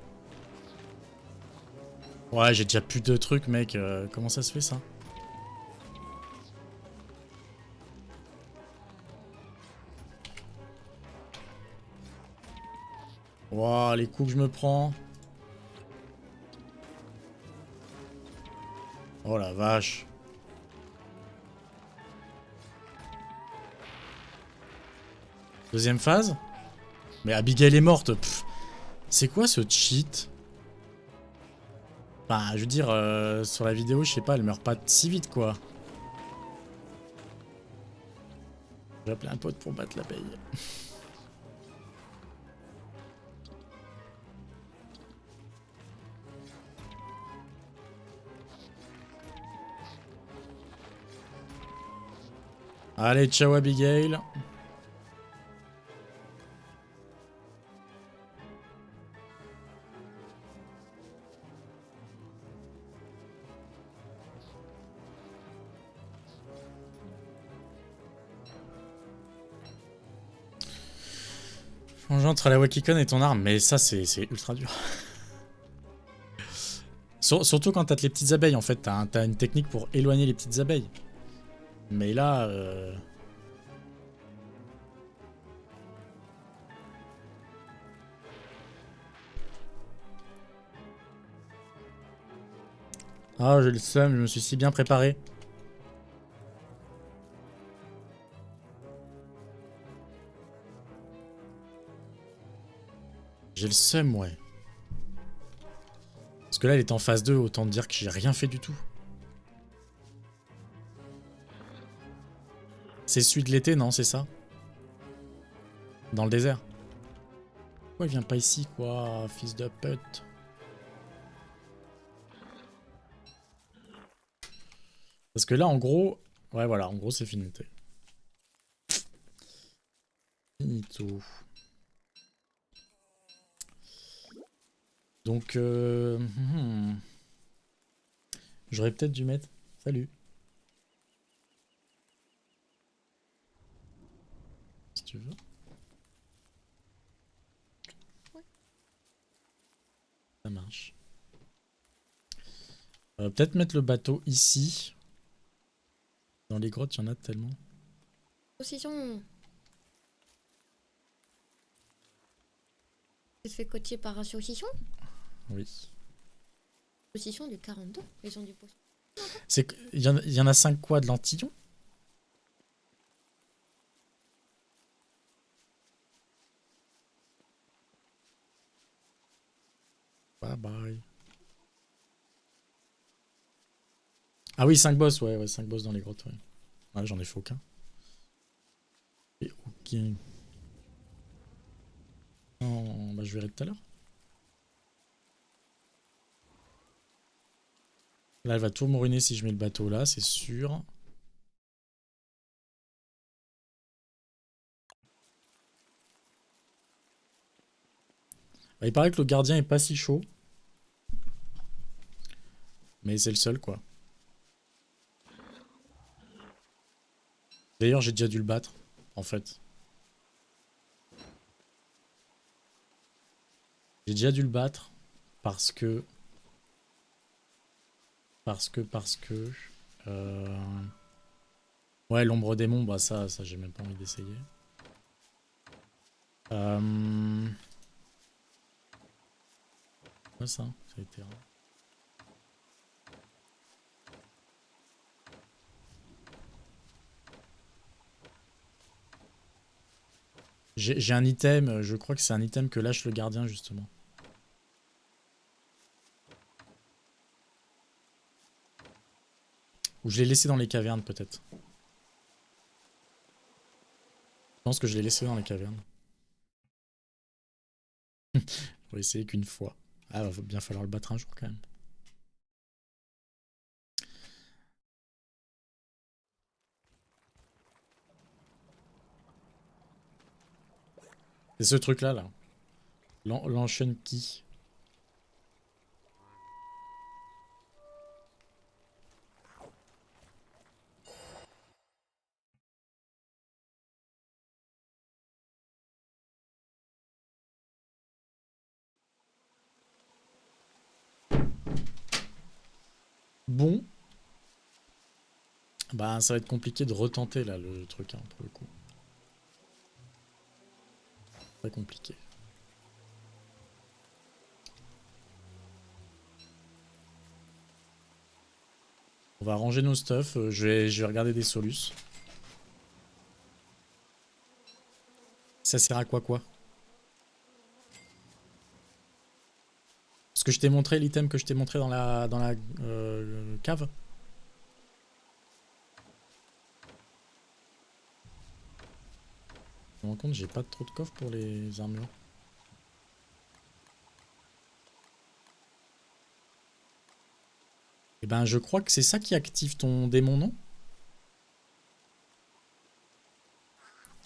Ouais, j'ai déjà plus de trucs, mec. Comment ça se fait, ça? Wow, les coups que je me prends. Oh la vache. Deuxième phase. Mais Abigail est morte. C'est quoi ce cheat? Enfin, je veux dire, sur la vidéo, je sais pas, elle meurt pas si vite, quoi. J'ai appelé un pote pour battre l'abeille. Allez, ciao Abigail. Change entre la Wakikon et ton arme, mais ça c'est ultra dur. Surtout quand t'as les petites abeilles, en fait, t'as une technique pour éloigner les petites abeilles. Mais là... Ah, j'ai le seum, je me suis si bien préparé. J'ai le seum, ouais. Parce que là, elle est en phase 2, autant dire que j'ai rien fait du tout. C'est celui de l'été, non, c'est ça? Dans le désert. Pourquoi il vient pas ici, quoi, fils de pute? Parce que là, en gros... Ouais, voilà, en gros, c'est finité. Finito. Donc, j'aurais peut-être dû mettre... Salut. Si tu veux. Ouais. Ça marche. Peut-être mettre le bateau ici. Dans les grottes, il y en a tellement. Saucisson. Tu te fais coacher par un saucisson? Oui. Saucisson du 42. Ils ont du poisson. Il y en a 5 quoi de lentillons? Bye bye. Ah oui, 5 boss, ouais, 5 boss dans les grottes, ouais. Ouais, j'en ai fait aucun. Et aucun. Non, bah je verrai tout à l'heure. Là, elle va tout me ruiner si je mets le bateau là, c'est sûr. Bah, il paraît que le gardien est pas si chaud. Mais c'est le seul, quoi. D'ailleurs, j'ai déjà dû le battre, en fait. J'ai déjà dû le battre parce que... euh, Ouais, l'ombre démon, bah ça j'ai même pas envie d'essayer. Quoi ça? Ça a été rare. J'ai un item, je crois que c'est un item que lâche le gardien justement. Ou je l'ai laissé dans les cavernes peut-être. Je pense que je l'ai laissé dans les cavernes. On va essayer qu'une fois. Ah, va bien falloir le battre un jour quand même. C'est ce truc là, là. L'enchaîne qui. Bon. Bah ça va être compliqué de retenter là le truc hein, pour le coup. Très compliqué. On va ranger nos stuff, je vais regarder des solus. Ça sert à quoi? Ce que je t'ai montré, l'item que je t'ai montré dans la cave. Je me rends compte, j'ai pas trop de coffre pour les armures. Et ben, je crois que c'est ça qui active ton démon, non?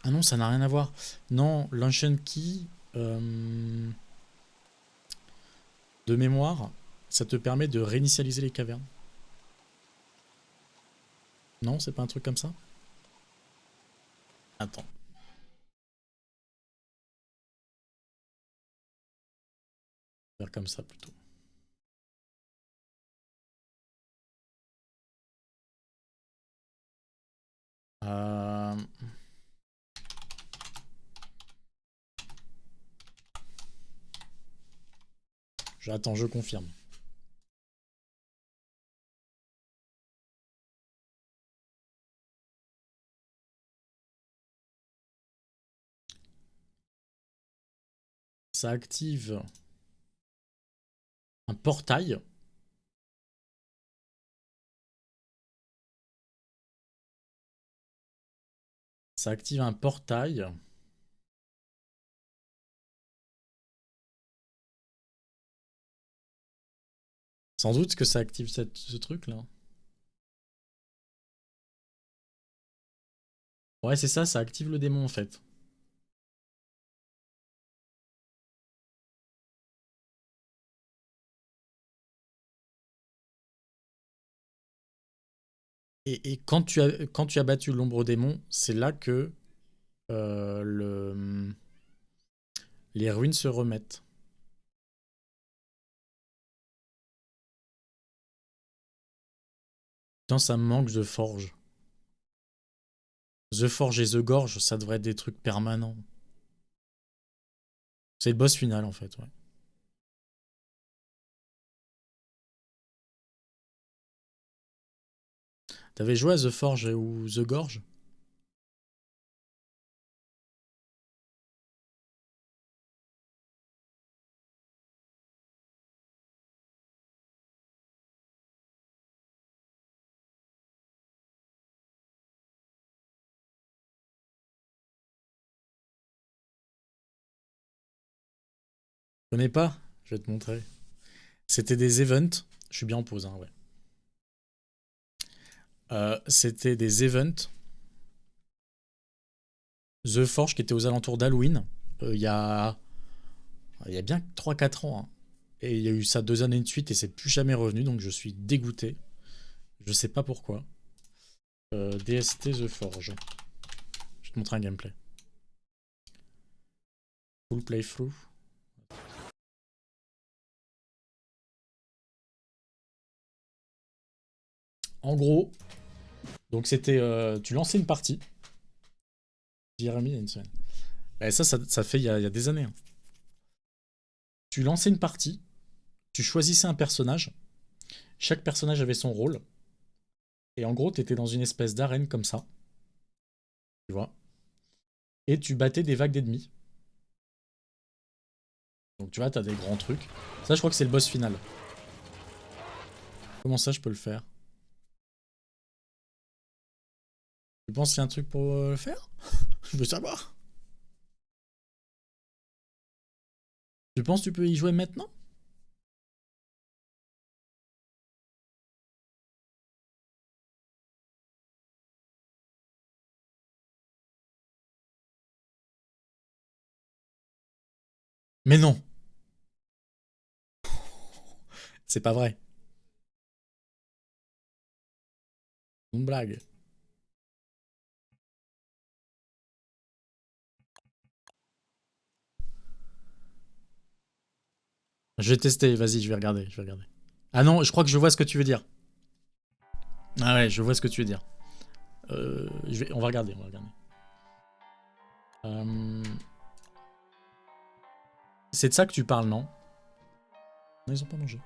Ah non, ça n'a rien à voir. Non, l'Ancient Key, de mémoire, ça te permet de réinitialiser les cavernes. Non, c'est pas un truc comme ça? Attends. Faire comme ça plutôt. Euh... Attends, je confirme. ça active un portail. Ça active un portail. Sans doute que ça active ce truc-là. Ouais, c'est ça, ça active le démon en fait. Et quand tu as battu l'ombre démon, c'est là que les ruines se remettent. Putain, ça me manque The Forge. The Forge et The Gorge, ça devrait être des trucs permanents. C'est le boss final en fait, ouais. T'avais joué à The Forge ou The Gorge? Je connais pas? Je vais te montrer. C'était des events. Je suis bien en pause, hein, ouais. C'était des events. The Forge qui était aux alentours d'Halloween. Il y a bien 3-4 ans. Hein. Et il y a eu ça 2 années de suite et c'est plus jamais revenu. Donc je suis dégoûté. Je sais pas pourquoi. DST The Forge. Je vais te montrer un gameplay. Full playthrough. En gros, donc c'était, tu lançais une partie. Jérémy, il y a une semaine. Et ça fait il y a des années. Hein. Tu lançais une partie, tu choisissais un personnage. Chaque personnage avait son rôle. Et en gros, tu étais dans une espèce d'arène comme ça. Tu vois. Et tu battais des vagues d'ennemis. Donc tu vois, t'as des grands trucs. Ça, je crois que c'est le boss final. Comment ça, je peux le faire? Tu penses qu'il y a un truc pour le faire? Je veux savoir. Tu penses que tu peux y jouer maintenant? Mais non. C'est pas vrai. Une blague. Je vais tester, vas-y, je vais regarder, Ah non, je crois que je vois ce que tu veux dire. Ah ouais, je vois ce que tu veux dire. On va regarder, C'est de ça que tu parles, non? Non, ils ont pas mangé.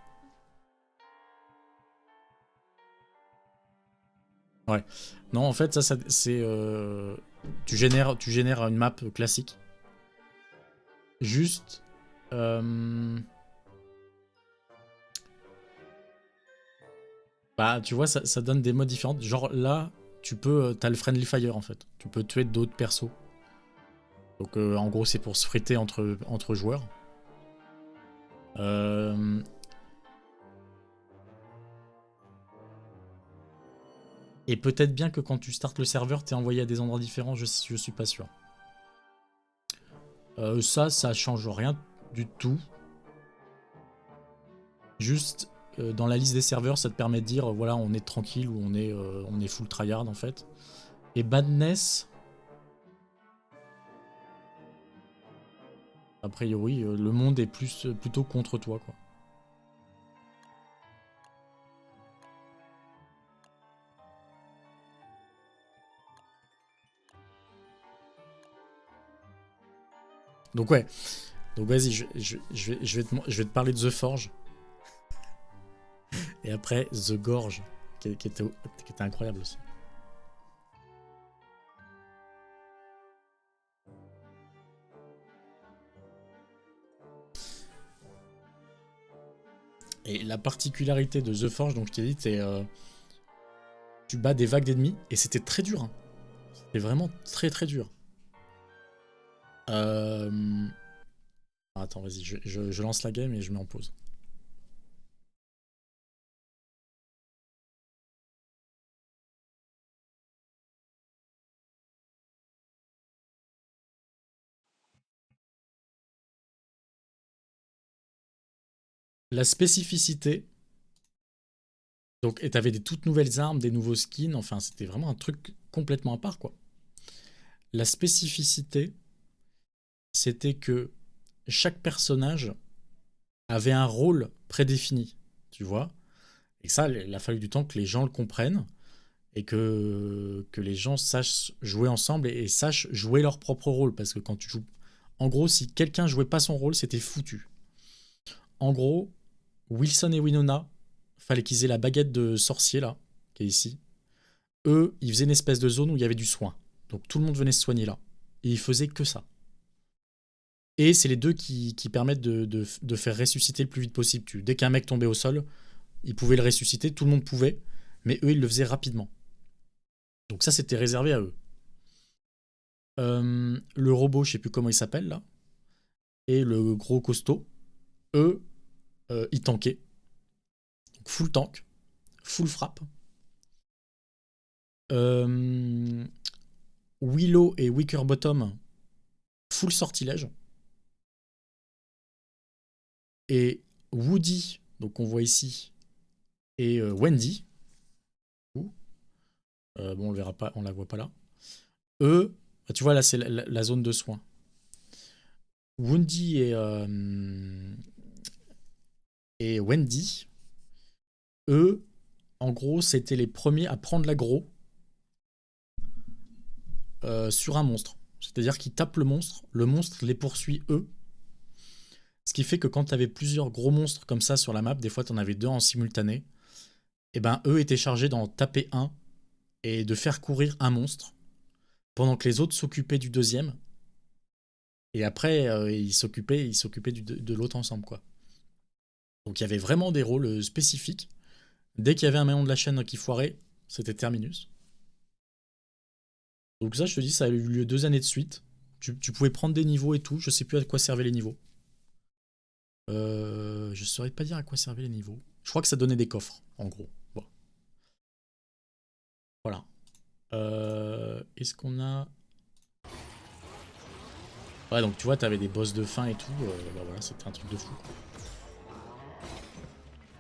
Ouais. Non, en fait, ça c'est... tu génères une map classique. Juste... Bah, tu vois, ça donne des modes différents. Genre là, t'as le Friendly Fire, en fait. Tu peux tuer d'autres persos. Donc, en gros, c'est pour se friter entre joueurs. Et peut-être bien que quand tu startes le serveur, t'es envoyé à des endroits différents, je suis pas sûr. Ça change rien du tout. Juste, dans la liste des serveurs, ça te permet de dire, voilà, on est tranquille ou on est full tryhard, en fait. Et Badness... A priori, le monde est plutôt contre toi, quoi. Donc ouais. Donc vas-y, je vais te parler de The Forge. Et après, The Gorge, qui était incroyable aussi. Et la particularité de The Forge, donc je t'ai dit, c'est tu bats des vagues d'ennemis et c'était très dur. Hein. C'était vraiment très très dur. Attends, vas-y, je lance la game et je mets en pause. La spécificité, donc, et t'avais des toutes nouvelles armes, des nouveaux skins, enfin c'était vraiment un truc complètement à part quoi. La spécificité, c'était que chaque personnage avait un rôle prédéfini, tu vois. Et ça, il a fallu du temps que les gens le comprennent et que les gens sachent jouer ensemble et sachent jouer leur propre rôle. Parce que quand tu joues... En gros, si quelqu'un jouait pas son rôle, c'était foutu. En gros, Wilson et Winona, fallait qu'ils aient la baguette de sorcier, là, qui est ici. Eux, ils faisaient une espèce de zone où il y avait du soin. Donc tout le monde venait se soigner là. Et ils faisaient que ça. Et c'est les deux qui permettent de faire ressusciter le plus vite possible. Dès qu'un mec tombait au sol, ils pouvaient le ressusciter, tout le monde pouvait, mais eux, ils le faisaient rapidement. Donc ça, c'était réservé à eux. Le robot, je sais plus comment il s'appelle là, et le gros costaud, eux, ils tankaient. Donc full tank, full frappe. Willow et Wickerbottom, full sortilège. Et Woody, donc on voit ici, et Wendy, bon on le verra pas, on la voit pas là. Eux, tu vois là c'est la zone de soins. Woody et Wendy, eux, en gros, c'était les premiers à prendre l'aggro sur un monstre. C'est-à-dire qu'ils tapent le monstre les poursuit eux. Ce qui fait que quand tu avais plusieurs gros monstres comme ça sur la map, des fois tu en avais deux en simultané, et ben eux étaient chargés d'en taper un et de faire courir un monstre pendant que les autres s'occupaient du deuxième. Et après, ils s'occupaient de l'autre ensemble, quoi. Donc il y avait vraiment des rôles spécifiques. Dès qu'il y avait un maillon de la chaîne qui foirait, c'était terminus. Donc ça, je te dis, ça a eu lieu 2 années de suite. Tu pouvais prendre des niveaux et tout. Je sais plus à quoi servaient les niveaux. Je saurais pas dire à quoi servaient les niveaux. Je crois que ça donnait des coffres, en gros. Bon. Voilà. Est-ce qu'on a... Ouais, donc tu vois, t'avais des boss de fin et tout. Bah voilà, c'était un truc de fou.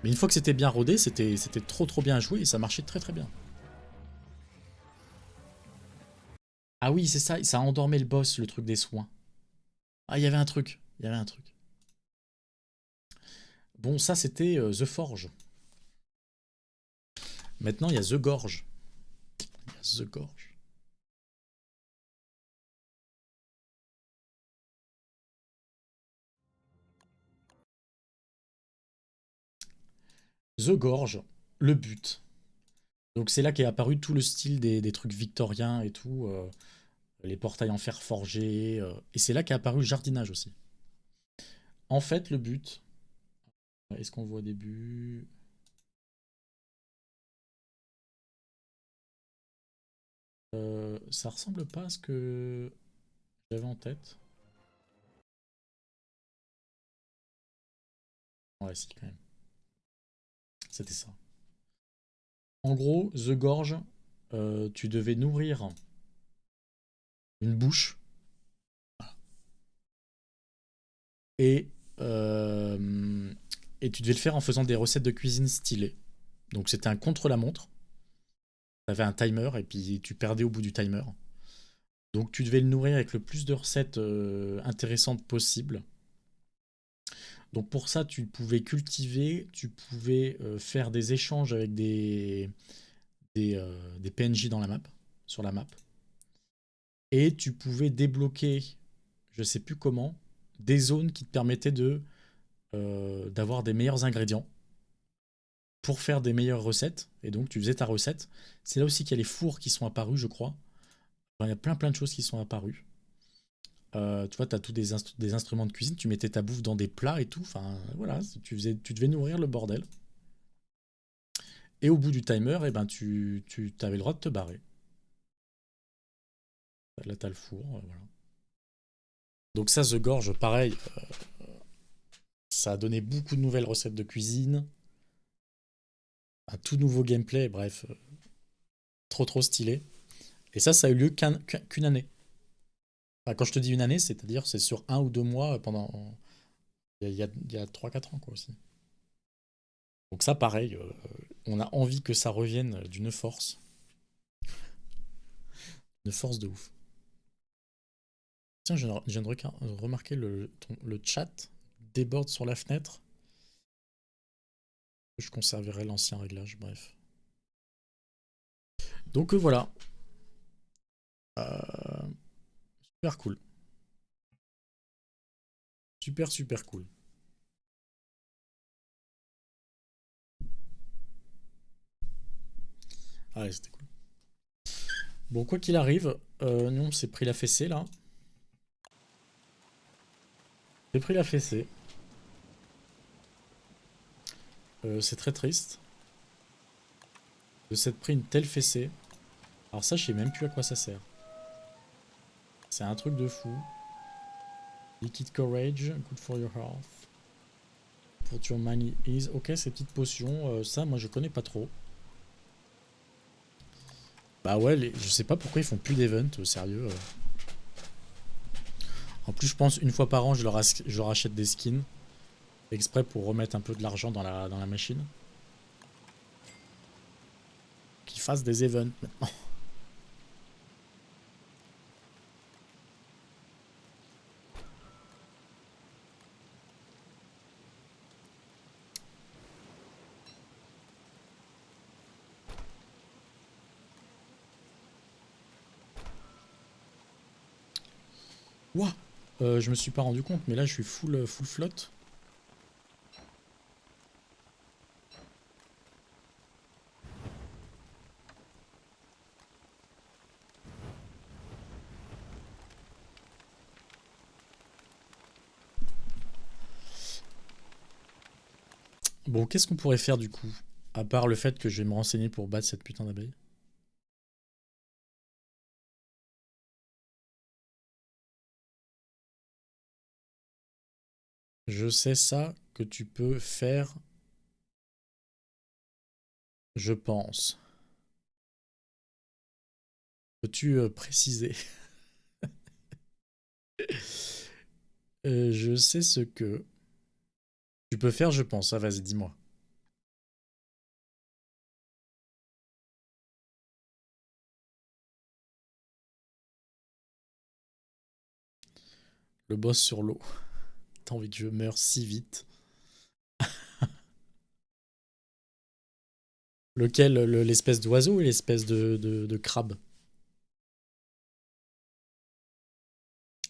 Mais une fois que c'était bien rodé, c'était trop bien joué et ça marchait très très bien. Ah oui, c'est ça, ça endormait le boss, le truc des soins. Ah, il y avait un truc, il y avait un truc. Bon, ça c'était The Forge. Maintenant, il y a The Gorge. Il y a The Gorge. The Gorge, le but. Donc c'est là qu'est apparu tout le style des trucs victoriens et tout. Les portails en fer forgé. Et c'est là qu'est apparu le jardinage aussi. En fait, le but... Est-ce qu'on voit au début? Ça ressemble pas à ce que j'avais en tête. Ouais, si, quand même. C'était ça. En gros, The Gorge, tu devais nourrir une bouche. Et, et tu devais le faire en faisant des recettes de cuisine stylées. Donc c'était un contre-la-montre. Tu avais un timer et puis tu perdais au bout du timer. Donc tu devais le nourrir avec le plus de recettes intéressantes possible. Donc pour ça, tu pouvais cultiver, tu pouvais faire des échanges avec des PNJ dans la map, sur la map. Et tu pouvais débloquer, je sais plus comment, des zones qui te permettaient d'avoir des meilleurs ingrédients pour faire des meilleures recettes. Et donc tu faisais ta recette. C'est là aussi qu'il y a les fours qui sont apparus, je crois. Enfin, il y a plein de choses qui sont apparues. Tu vois, t'as tous des instruments de cuisine, tu mettais ta bouffe dans des plats et tout. Enfin, voilà, tu devais nourrir le bordel. Et au bout du timer, eh ben, tu avais le droit de te barrer. Là, t'as le four, voilà. Donc ça, The Gorge, pareil, ça a donné beaucoup de nouvelles recettes de cuisine, un tout nouveau gameplay, bref, trop stylé. Et ça a eu lieu qu'une année. Enfin, quand je te dis une année, c'est-à-dire c'est sur 1 ou 2 mois pendant... Il y a 3-4 ans, quoi, aussi. Donc ça, pareil, on a envie que ça revienne d'une force. Une force de ouf. Tiens, je viens de remarquer le chat déborde sur la fenêtre. Je conserverai l'ancien réglage, bref. Donc voilà. Super cool. Super cool. Ah ouais, c'était cool. Bon, quoi qu'il arrive, nous on s'est pris la fessée là. J'ai pris la fessée. C'est très triste. De s'être pris une telle fessée. Alors ça, je sais même plus à quoi ça sert. C'est un truc de fou. Liquid Courage, good for your health. Put your money is. Ok, ces petites potions, ça, moi je connais pas trop. Bah ouais, je sais pas pourquoi ils font plus d'event, sérieux. En plus, je pense une fois par an, je leur achète des skins. Exprès pour remettre un peu de l'argent dans la machine. Qu'ils fassent des events maintenant. Ouah, je me suis pas rendu compte, mais là je suis full flotte. Bon, qu'est-ce qu'on pourrait faire du coup? À part le fait que je vais me renseigner pour battre cette putain d'abeille. Je sais ça que tu peux faire, je pense. Peux-tu préciser? Je sais ce que tu peux faire, je pense. Ah, vas-y, dis-moi. Le boss sur l'eau. T'as envie que je meure si vite. Lequel? L'espèce d'oiseau ou l'espèce de crabe?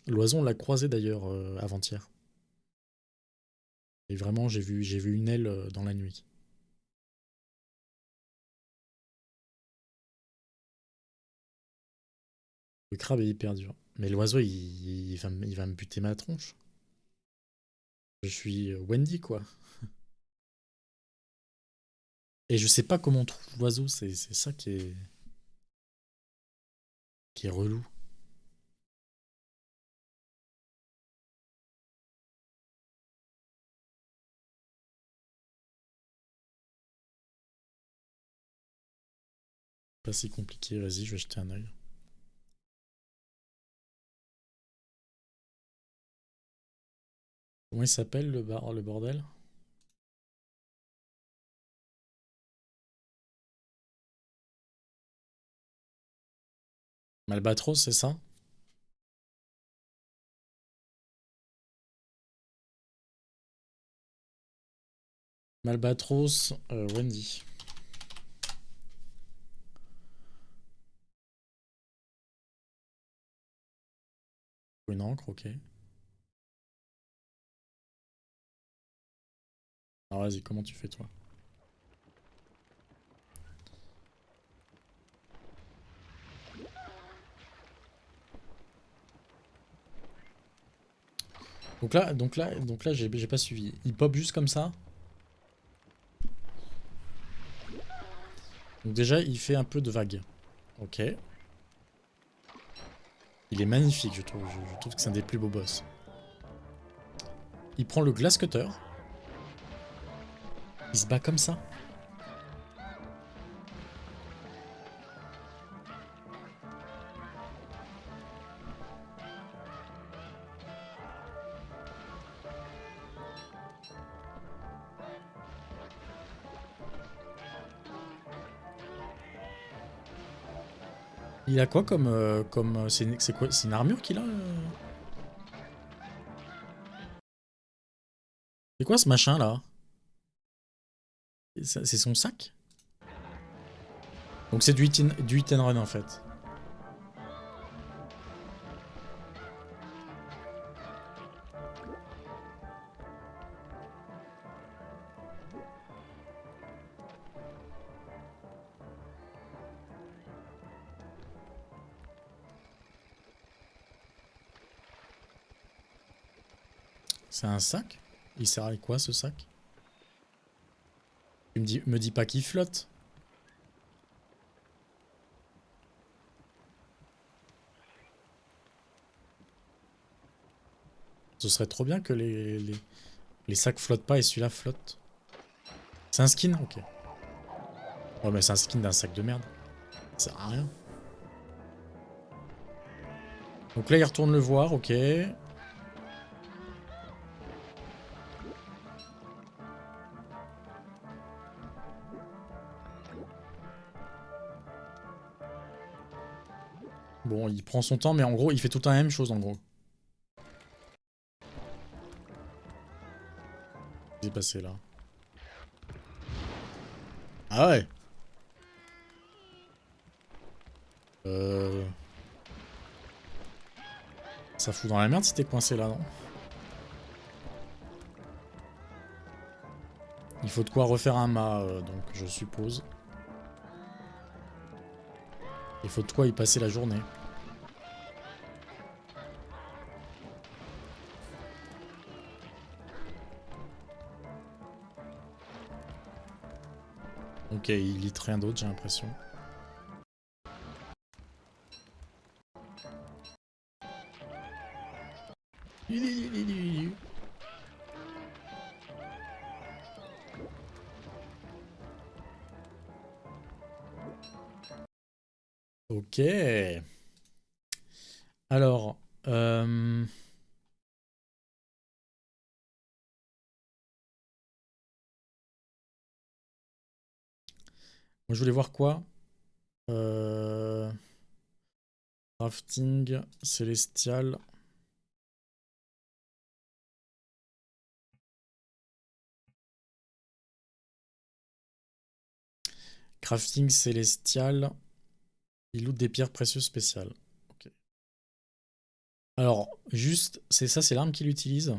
L'oiseau, on l'a croisé d'ailleurs avant-hier. Et vraiment, j'ai vu une aile dans la nuit. Le crabe est hyper dur. Mais l'oiseau, il va me buter ma tronche. Je suis Wendy, quoi. Et je sais pas comment on trouve l'oiseau, c'est ça qui est relou. Pas si compliqué, vas-y, je vais jeter un œil. Comment il s'appelle le bordel? Malbatros, c'est ça? Malbatros, Wendy. Une encre, ok. Alors vas-y, comment tu fais toi? Donc là, j'ai pas suivi. Il pop juste comme ça. Donc déjà, il fait un peu de vague. Ok. Il est magnifique, je trouve. Je trouve que c'est un des plus beaux boss. Il prend le glass cutter. Il se bat comme ça. Il a quoi comme c'est quoi? C'est une armure qu'il a C'est quoi ce machin là? C'est son sac? Donc c'est du hit and run en fait. C'est un sac? Il sert à quoi ce sac? Me dis pas qu'il flotte. Ce serait trop bien que les sacs flottent pas et celui-là flotte. C'est un skin? Ok. Ouais mais c'est un skin d'un sac de merde. Ça sert à rien. Donc là il retourne le voir, ok. Bon, il prend son temps, mais en gros, il fait tout le temps la même chose, en gros. Qu'est-ce qui s'est passé, là? Ah ouais. Ça fout dans la merde si t'es coincé, là, non? Il faut de quoi refaire un mât, donc, je suppose. Il faut de quoi y passer la journée. Ok, il lit rien d'autre, j'ai l'impression. Ok. Alors, moi, je voulais voir quoi? Crafting, célestial. Crafting célestial. Il loot des pierres précieuses spéciales. Ok. Alors, juste, c'est ça, c'est l'arme qu'il utilise.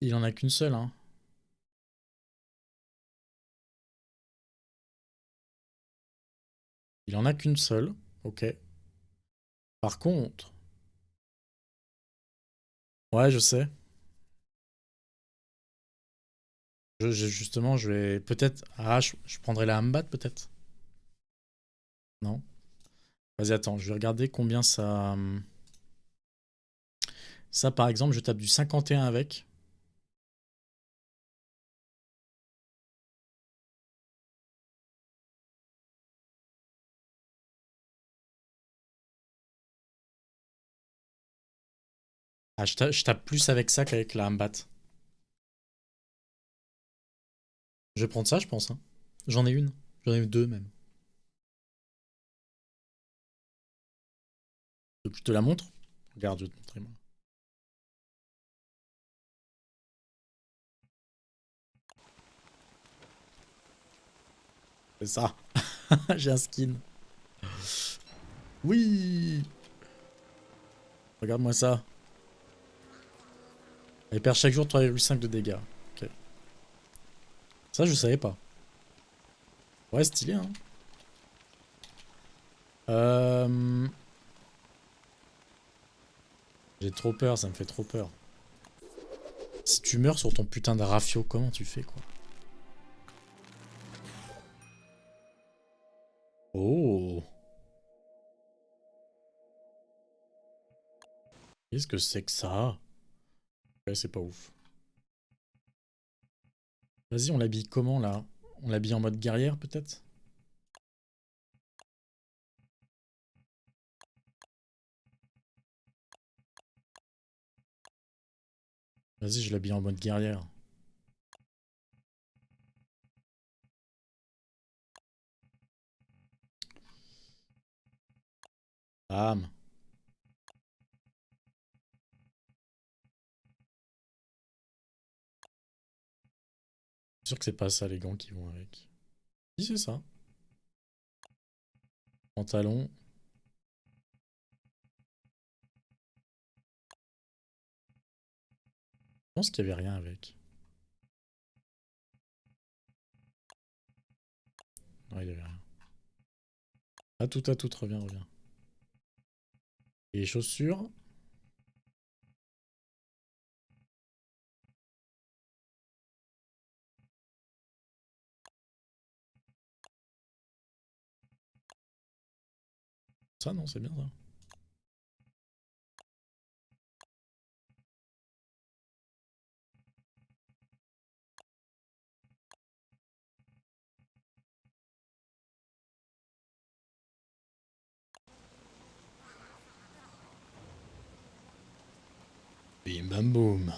Il en a qu'une seule, hein. Il en a qu'une seule, ok. Par contre... Ouais, je sais. Justement, je vais... Peut-être... Ah, je prendrai la Hambat, peut-être. Non? Vas-y, attends, je vais regarder combien ça... Ça, par exemple, je tape du 51 avec. Ah, je tape plus avec ça qu'avec la Hambat. Je vais prendre ça, je pense, hein. J'en ai une. J'en ai eu deux, même. Donc, je te la montre? Regarde, je vais te montrer, moi. C'est ça. J'ai un skin. Oui. Regarde-moi ça. Elle perd chaque jour 3,5 de dégâts. Ok. Ça, je savais pas. Ouais, stylé, hein. J'ai trop peur, ça me fait trop peur. Si tu meurs sur ton putain de rafio, comment tu fais, quoi? Oh! Qu'est-ce que c'est que ça? Ouais, c'est pas ouf. Vas-y, on l'habille comment, là? On l'habille en mode guerrière, peut-être? Vas-y, je l'habille en mode guerrière. Bam! Je suis sûr que c'est pas ça, les gants qui vont avec. Si, c'est ça. Pantalon. Je pense qu'il y avait rien avec. Ouais, il y avait rien. À tout, reviens, reviens. Et les chaussures? Ça, non, c'est bien ça. Bim bam boum.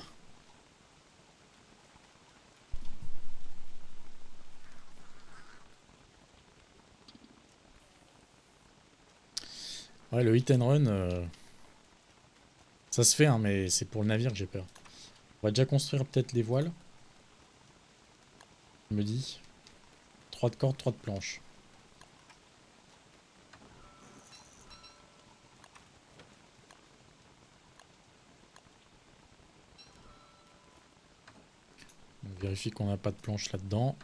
Ouais, le hit and run, ça se fait, hein, mais c'est pour le navire que j'ai peur. On va déjà construire peut-être les voiles. Je me dis. 3 de corde, 3 de planche. On vérifie qu'on n'a pas de planche là-dedans.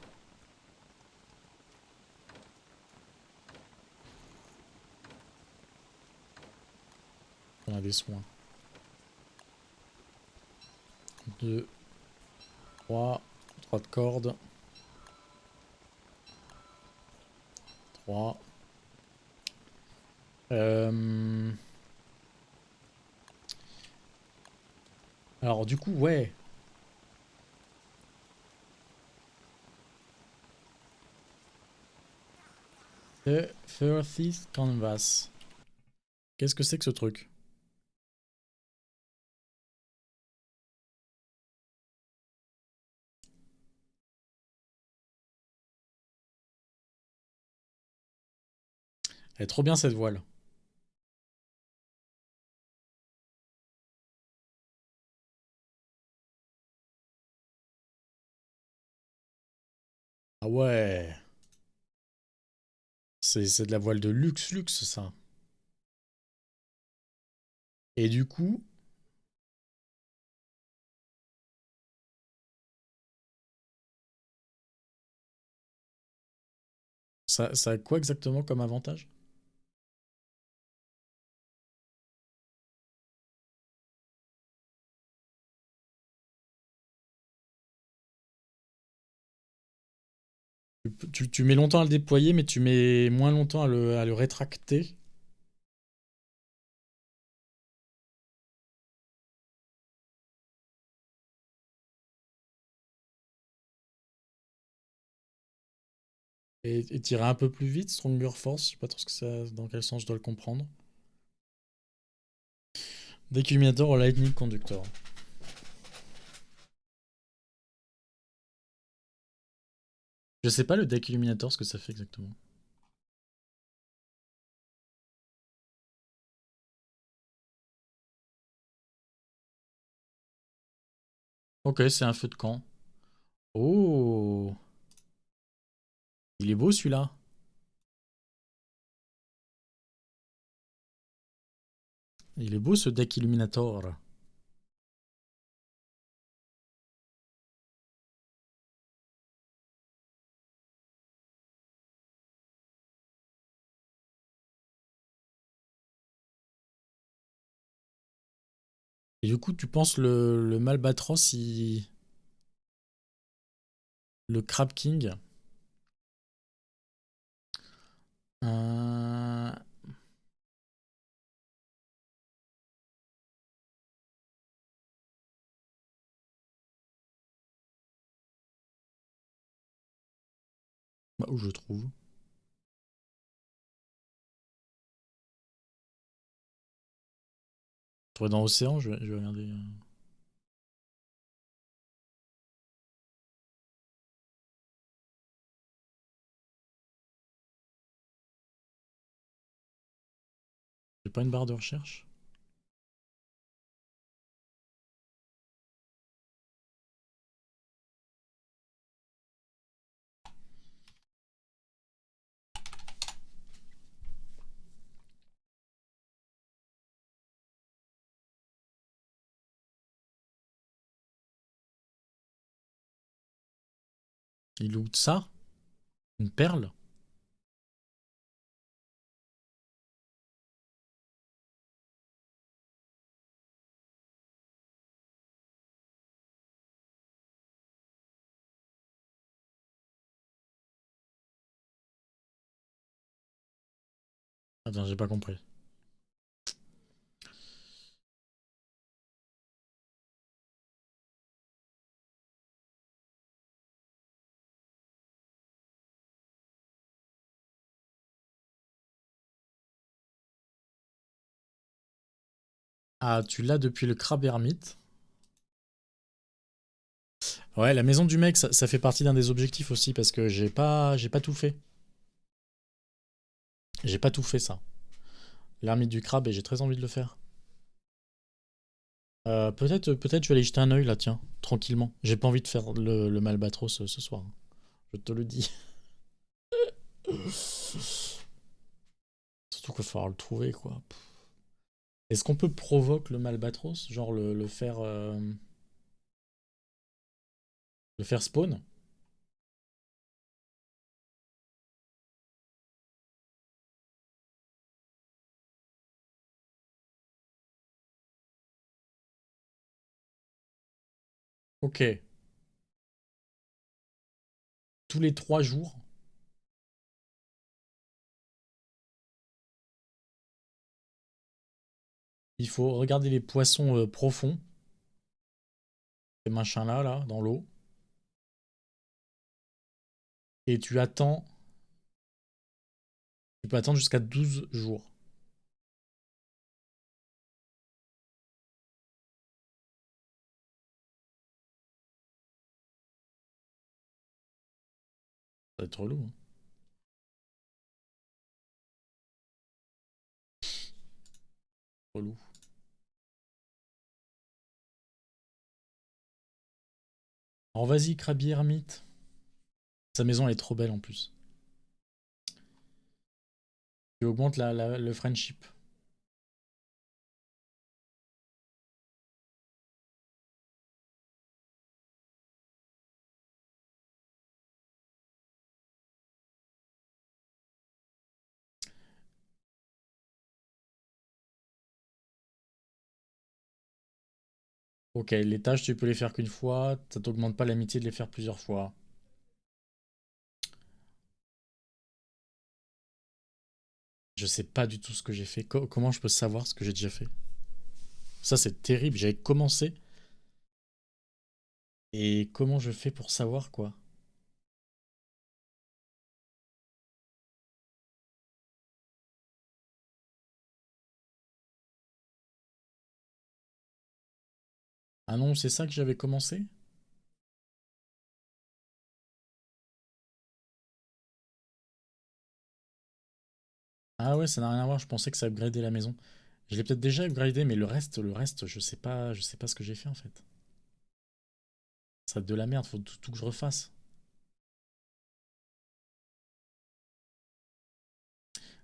On a des soins. 2, 3, 3 de corde. 3. Alors du coup, ouais. The Furthest Canvas. Qu'est-ce que c'est que ce truc? Elle est trop bien cette voile. Ah ouais. C'est de la voile de luxe, luxe ça. Et du coup, ça a quoi exactement comme avantage? Tu mets longtemps à le déployer, mais tu mets moins longtemps à le rétracter. Et tirer un peu plus vite, Stronger Force, je sais pas trop ce que ça, dans quel sens je dois le comprendre. Deck Illuminator ou Lightning Conductor. Je sais pas le deck Illuminator ce que ça fait exactement. Ok, c'est un feu de camp. Oh, il est beau celui-là. Il est beau ce deck Illuminator. Et du coup, tu penses le Malbatros, le Crab King. Euh, Bah, où je le trouve? Je trouve dans Océan, je vais regarder. J'ai pas une barre de recherche? Il loot ça? Une perle? Attends, j'ai pas compris. Ah, tu l'as depuis le crabe ermite. Ouais, la maison du mec, ça fait partie d'un des objectifs aussi parce que j'ai pas tout fait. J'ai pas tout fait ça. L'ermite du crabe et j'ai très envie de le faire. Peut-être je vais aller y jeter un œil là, tiens, tranquillement. J'ai pas envie de faire le Malbatros ce soir, hein. Je te le dis. Surtout qu'il va falloir le trouver, quoi. Est-ce qu'on peut provoquer le Malbatros? Genre le faire spawn? Ok. Tous les 3 jours, il faut regarder les poissons profonds. Ces machins-là, là, dans l'eau. Et tu attends. Tu peux attendre jusqu'à 12 jours. Ça va être relou, hein. Relou. Alors vas-y, Krabi Hermite. Sa maison elle est trop belle en plus. Tu augmentes le friendship. Ok, les tâches tu peux les faire qu'une fois. Ça t'augmente pas l'amitié de les faire plusieurs fois. Je sais pas du tout ce que j'ai fait. Comment je peux savoir ce que j'ai déjà fait? Ça c'est terrible. J'avais commencé. Et comment je fais pour savoir quoi? Ah non, c'est ça que j'avais commencé? Ah ouais, ça n'a rien à voir. Je pensais que ça upgradait la maison. Je l'ai peut-être déjà upgradé, mais le reste, je sais pas ce que j'ai fait en fait. Ça va être de la merde, faut tout que je refasse.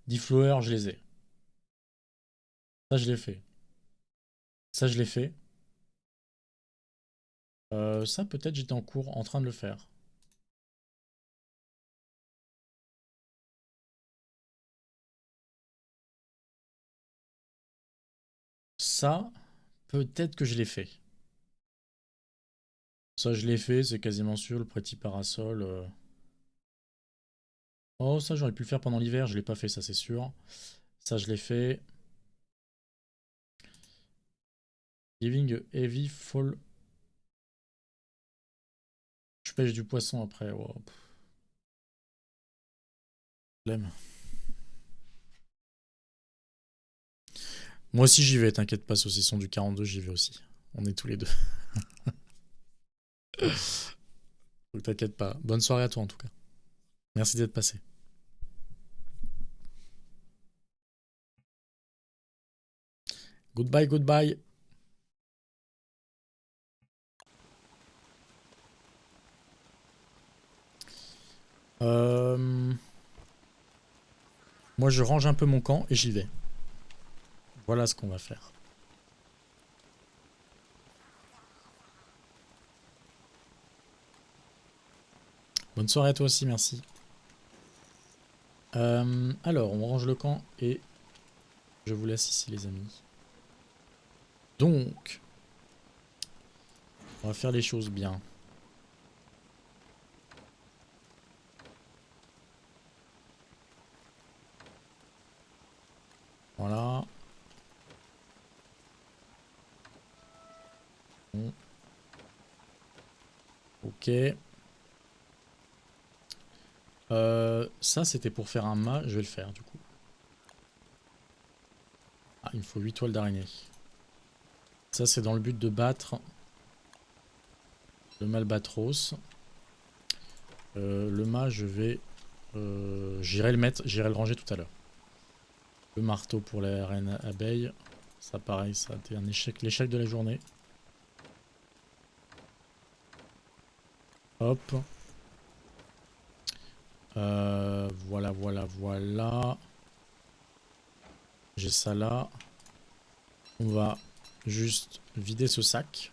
10 flowers, je les ai. Ça, je l'ai fait. Ça, je l'ai fait. Ça, peut-être j'étais en cours en train de le faire. Ça, peut-être que je l'ai fait. Ça, je l'ai fait, c'est quasiment sûr, le petit parasol. Oh, ça, j'aurais pu le faire pendant l'hiver, je l'ai pas fait, ça, c'est sûr. Ça, je l'ai fait. Giving a heavy fall. Je pêche du poisson après. Wow. Flemme. Moi aussi, j'y vais, t'inquiète pas, saucisson du 42, j'y vais aussi. On est tous les deux. Donc t'inquiète pas. Bonne soirée à toi en tout cas. Merci d'être passé. Goodbye, goodbye. Moi, je range un peu mon camp et j'y vais. Voilà ce qu'on va faire. Bonne soirée à toi aussi, merci. Alors, on range le camp et je vous laisse ici, les amis. Donc, on va faire les choses bien. Voilà. Bon. Ok. Ça, c'était pour faire un mât. Je vais le faire, du coup. Ah, il me faut 8 toiles d'araignée. Ça, c'est dans le but de battre le Malbatros. Le mât, je vais... j'irai le mettre, j'irai le ranger tout à l'heure. Le marteau pour la reine abeille. Ça, pareil, ça a été un échec. L'échec de la journée. Hop. Voilà, voilà, voilà. J'ai ça là. On va juste vider ce sac.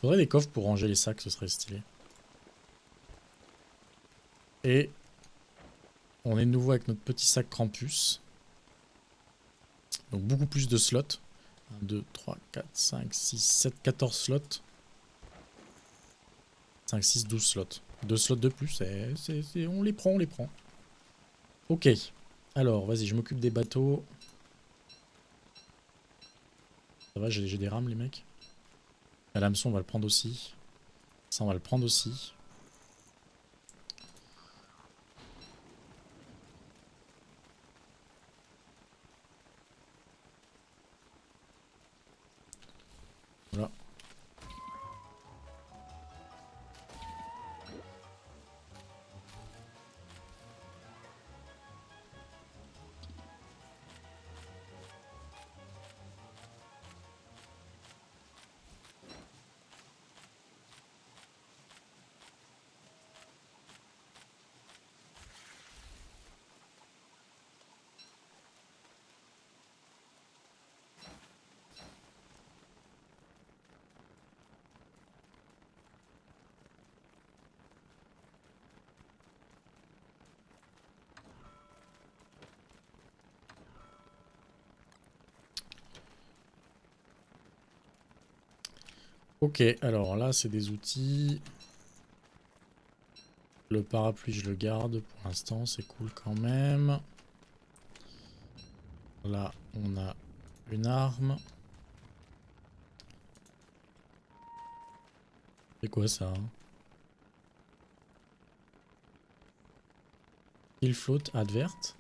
Faudrait des coffres pour ranger les sacs, ce serait stylé. Et on est de nouveau avec notre petit sac Krampus. Donc beaucoup plus de slots. 1, 2, 3, 4, 5, 6, 7, 14 slots. 5, 6, 12 slots. 2 slots de plus, on les prend, on les prend. Ok. Alors, vas-y, je m'occupe des bateaux. Ça va, j'ai des rames, les mecs. L'hameçon, on va le prendre aussi. Ça, on va le prendre aussi. Voilà. Ok, alors là, c'est des outils. Le parapluie, je le garde pour l'instant, c'est cool quand même. Là, on a une arme. C'est quoi ça, hein? Il flotte adverte.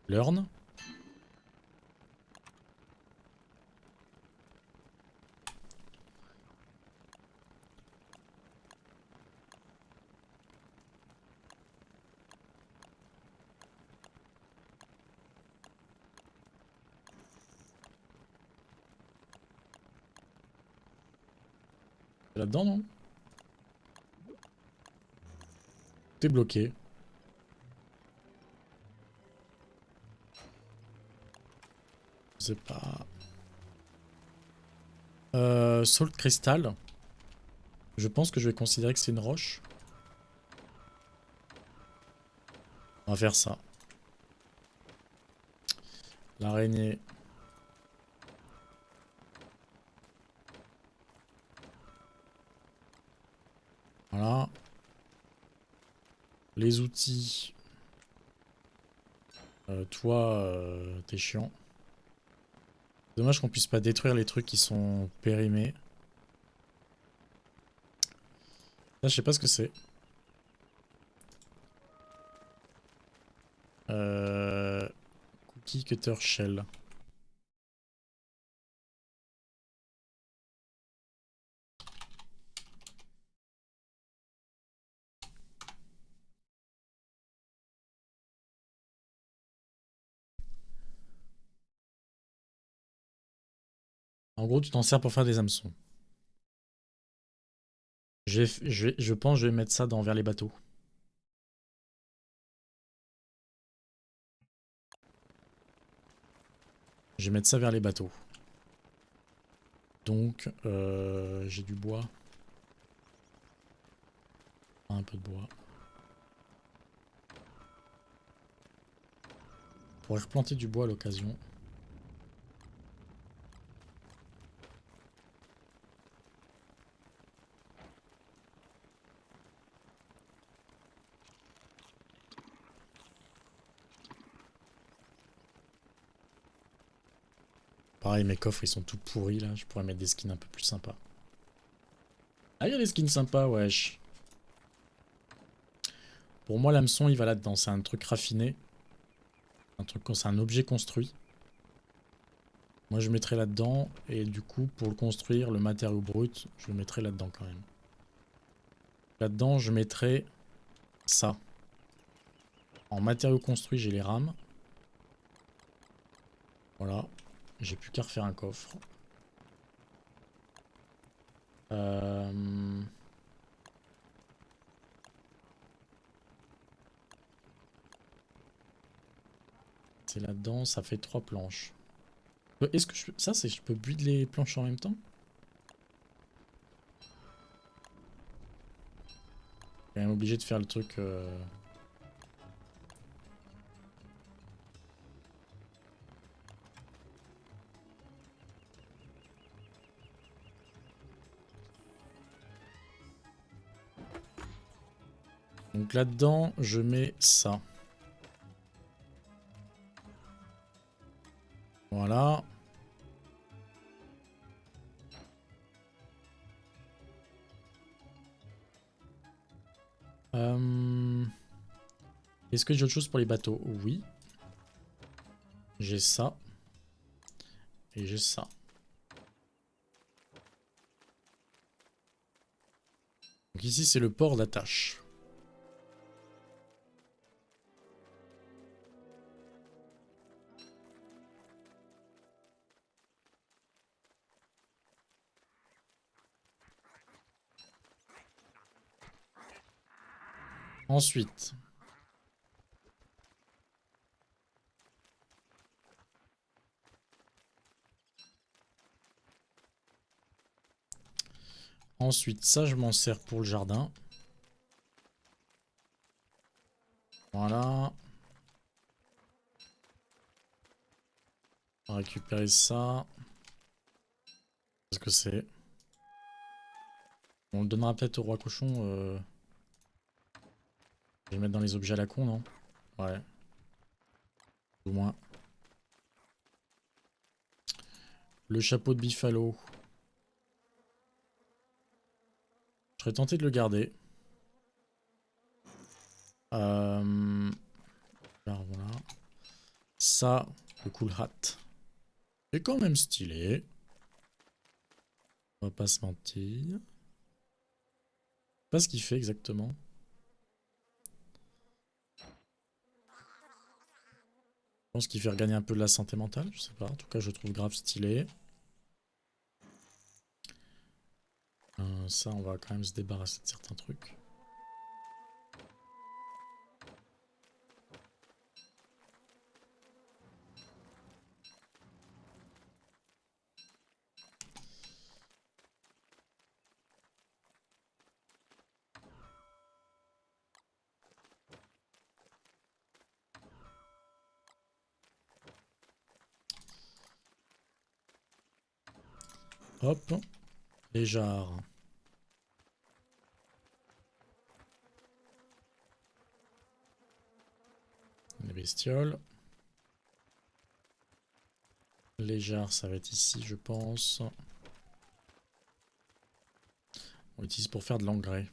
Learn. C'est là-dedans, non? T'es bloqué. Je sais pas. Salt Crystal. Je pense que je vais considérer que c'est une roche. On va faire ça. L'araignée. Voilà. Les outils. Toi, t'es chiant. Dommage qu'on puisse pas détruire les trucs qui sont périmés. Là, je sais pas ce que c'est. Cookie Cutter Shell. En gros, tu t'en sers pour faire des hameçons. Je pense que je vais mettre ça vers les bateaux. Je vais mettre ça vers les bateaux. Donc, j'ai du bois. Un peu de bois. On pourrait replanter du bois à l'occasion. Pareil, mes coffres ils sont tout pourris là. Je pourrais mettre des skins un peu plus sympas. Ah, il y a des skins sympas, wesh. Pour moi, l'hameçon il va là-dedans. C'est un truc raffiné. C'est un objet construit. Moi je mettrai là-dedans. Et du coup, pour le construire, le matériau brut, je le mettrai là-dedans quand même. Là-dedans, je mettrai ça. En matériau construit, j'ai les rames. Voilà. J'ai plus qu'à refaire un coffre. C'est là-dedans, ça fait 3 planches. Est-ce que je peux build les planches en même temps? Je suis quand même obligé de faire le truc. Donc là-dedans, je mets ça. Voilà. Est-ce que j'ai autre chose pour les bateaux? Oui. J'ai ça. Et j'ai ça. Donc ici, c'est le port d'attache. Ensuite. Ensuite, ça, je m'en sers pour le jardin. Voilà. On va récupérer ça. Qu'est-ce que c'est? On le donnera peut-être au roi cochon. Je vais le mettre dans les objets à la con, non? Ouais. Au moins. Le chapeau de Buffalo. Je serais tenté de le garder. Alors voilà. Ça, le cool hat. C'est quand même stylé. On va pas se mentir. Pas ce qu'il fait exactement. Je pense qu'il fait regagner un peu de la santé mentale, je sais pas. En tout cas, je le trouve grave stylé. Ça, on va quand même se débarrasser de certains trucs. Hop. Les jarres. Les bestioles. Les jarres, ça va être ici, je pense. On l'utilise pour faire de l'engrais.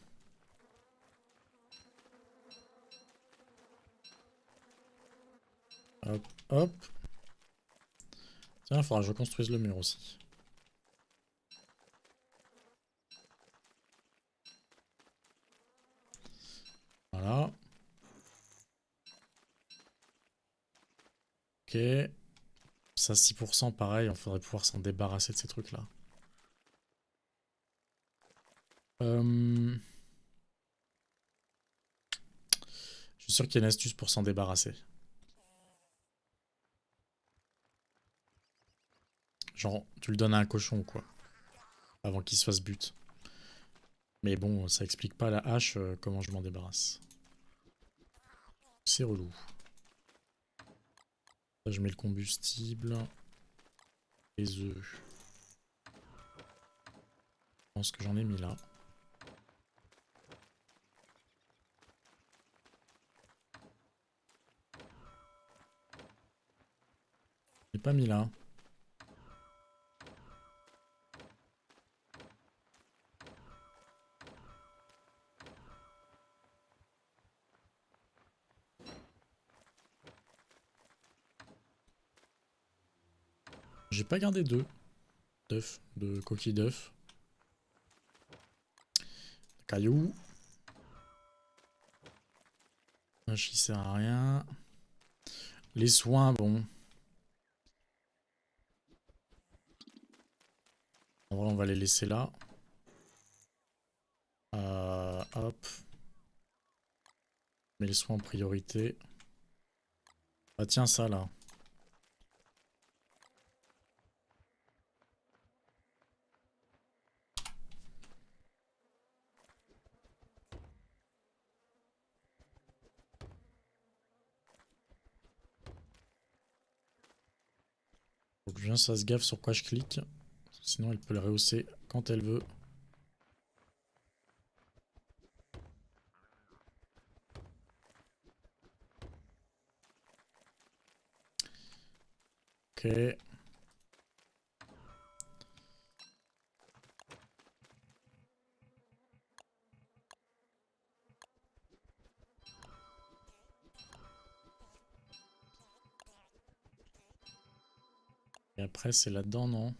Hop, hop. Tiens, il faudra que je construise le mur aussi. Voilà. Ok. Ça, 6%, pareil, il faudrait pouvoir s'en débarrasser de ces trucs-là. Je suis sûr qu'il y a une astuce pour s'en débarrasser. Genre, tu le donnes à un cochon ou quoi. Avant qu'il se fasse but. Mais bon, ça explique pas à la hache comment je m'en débarrasse. C'est relou. Là, je mets le combustible. Les œufs. Je pense que j'en ai mis là. Je l'ai pas mis là. J'ai pas gardé d'œufs, de coquilles d'œufs. Cailloux. Un chi sert à rien. Les soins, bon. En vrai, on va les laisser là. Hop. Mais les soins en priorité. Ah tiens, ça là. Faut que Julien se fasse gaffe sur quoi je clique. Sinon, elle peut le rehausser quand elle veut. Ok. Et après, c'est là-dedans, non?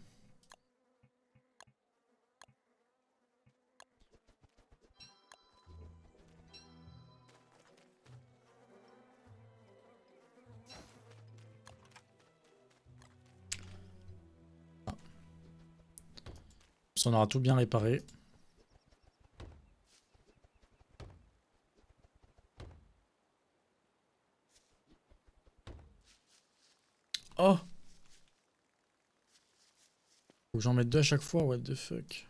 On aura tout bien réparé. Oh! Faut que j'en mette deux à chaque fois, what the fuck.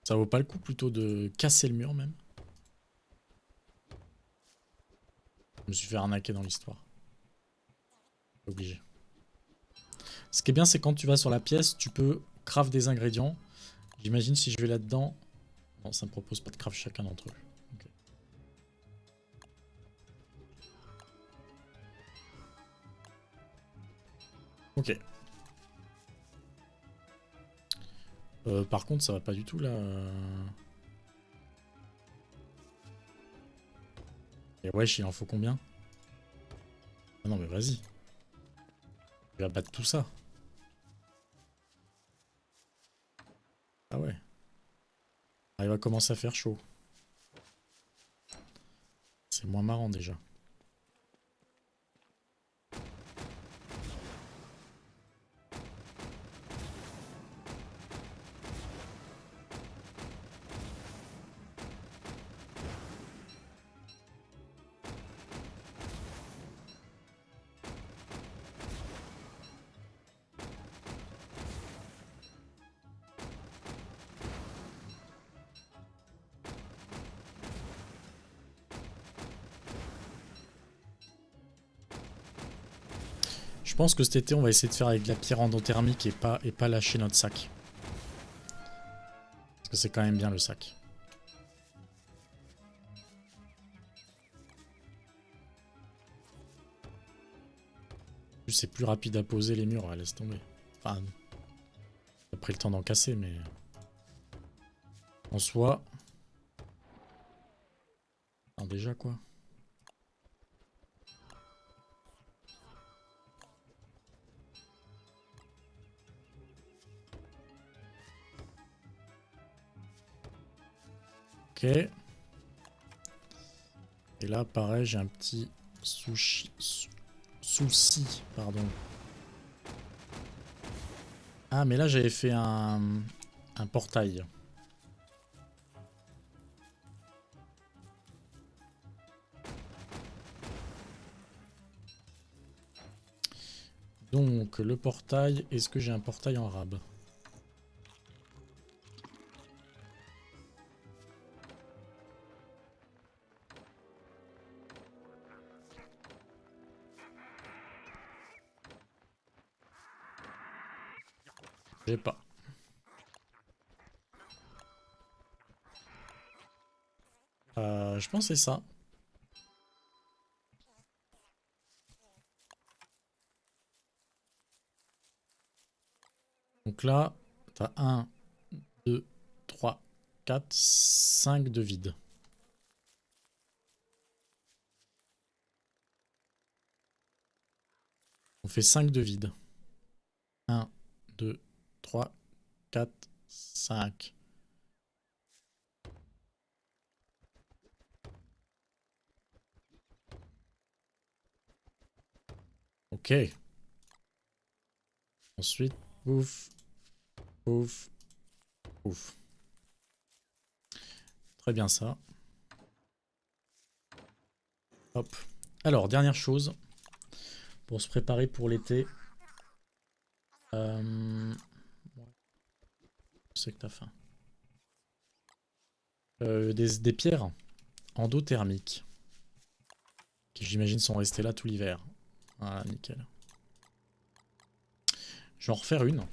Ça vaut pas le coup plutôt de casser le mur même? Je me suis fait arnaquer dans l'histoire. Obligé. Ce qui est bien, c'est quand tu vas sur la pièce, tu peux craft des ingrédients. J'imagine si je vais là-dedans... Non, ça me propose pas de craft chacun d'entre eux. Ok. Par contre, ça va pas du tout là. Et wesh, il en faut combien? Ah non, mais vas-y. Je vais abattre tout ça. Ah ouais. Ah, il va commencer à faire chaud. C'est moins marrant déjà. pense que cet été, on va essayer de faire avec de la pierre endothermique et pas lâcher notre sac. Parce que c'est quand même bien le sac. En plus, c'est plus rapide à poser les murs, ouais, laisse tomber. Enfin, j'ai pris le temps d'en casser, mais... En soi... Enfin, déjà, quoi. Ok. Et là, pareil, j'ai un petit souci, pardon. Ah, mais là, j'avais fait un portail. Donc, le portail, est-ce que j'ai un portail en rab? J'ai pas. Je pense que c'est ça. Donc là, t'as 1, 2, 3, 4, 5 de vide. On fait 5 de vide. 1, 2, 3, 4, 5. Ok. Ensuite, ouf, ouf, ouf. Très bien ça. Hop. Alors, dernière chose. Pour se préparer pour l'été. Je sais que t'as faim. Des pierres endothermiques. Qui j'imagine sont restées là tout l'hiver. Voilà, nickel. Je vais en refaire une.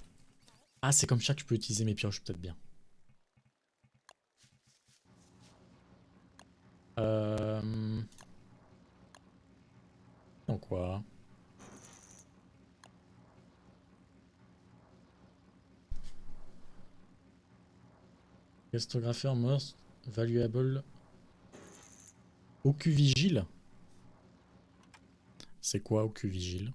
Ah, c'est comme ça que je peux utiliser mes pioches, peut-être bien. Donc quoi? Cartographer most valuable. Ocuvigile. C'est quoi Ocuvigile?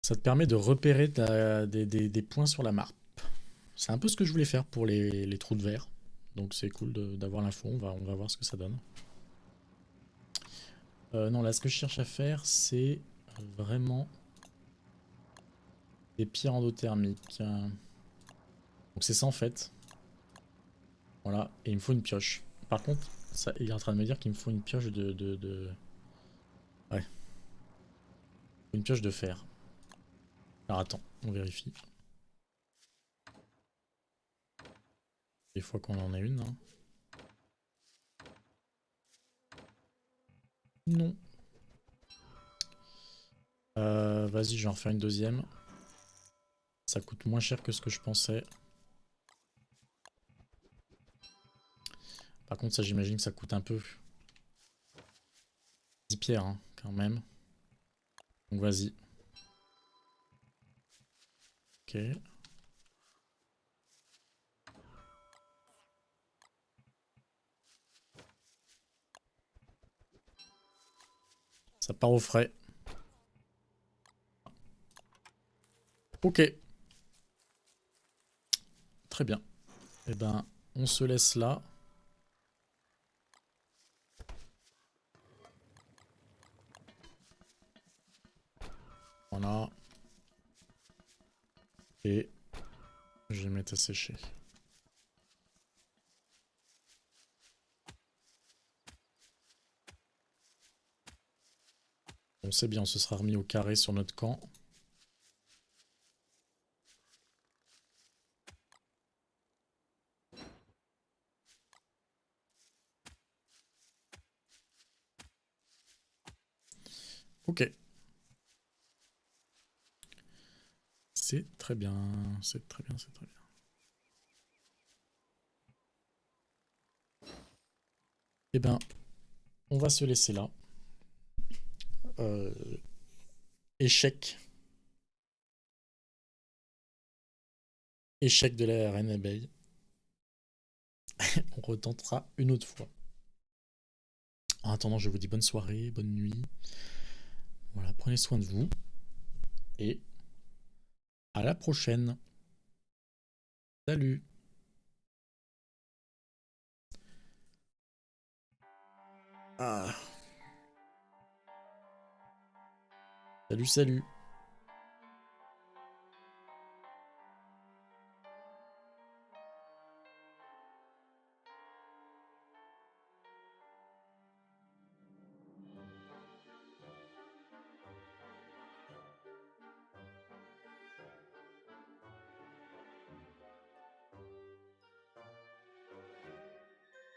Ça te permet de repérer des points sur la map. C'est un peu ce que je voulais faire pour les trous de verre. Donc c'est cool d'avoir l'info, on va voir ce que ça donne. Non, là ce que je cherche à faire, c'est vraiment des pierres endothermiques. Donc c'est ça en fait. Voilà, et il me faut une pioche. Par contre, ça, il est en train de me dire qu'il me faut une pioche Ouais. Une pioche de fer. Alors attends, on vérifie. Des fois qu'on en a une. Hein. Non. Vas-y, je vais en refaire une deuxième. Ça coûte moins cher que ce que je pensais. Par contre, ça, j'imagine que ça coûte un peu. 10 pierres, hein, quand même. Donc vas-y. Ok. Ça part au frais. Ok. Très bien. Eh ben, on se laisse là. Voilà. Et je vais mettre à sécher. Bon, c'est bien, on se sera remis au carré sur notre camp. Ok. C'est très bien, c'est très bien, c'est très bien. Eh ben, on va se laisser là. Échec. Échec de la reine abeille. On retentera une autre fois. En attendant, je vous dis bonne soirée, bonne nuit. Voilà, prenez soin de vous. Et à la prochaine. Salut. Ah. Salut, salut.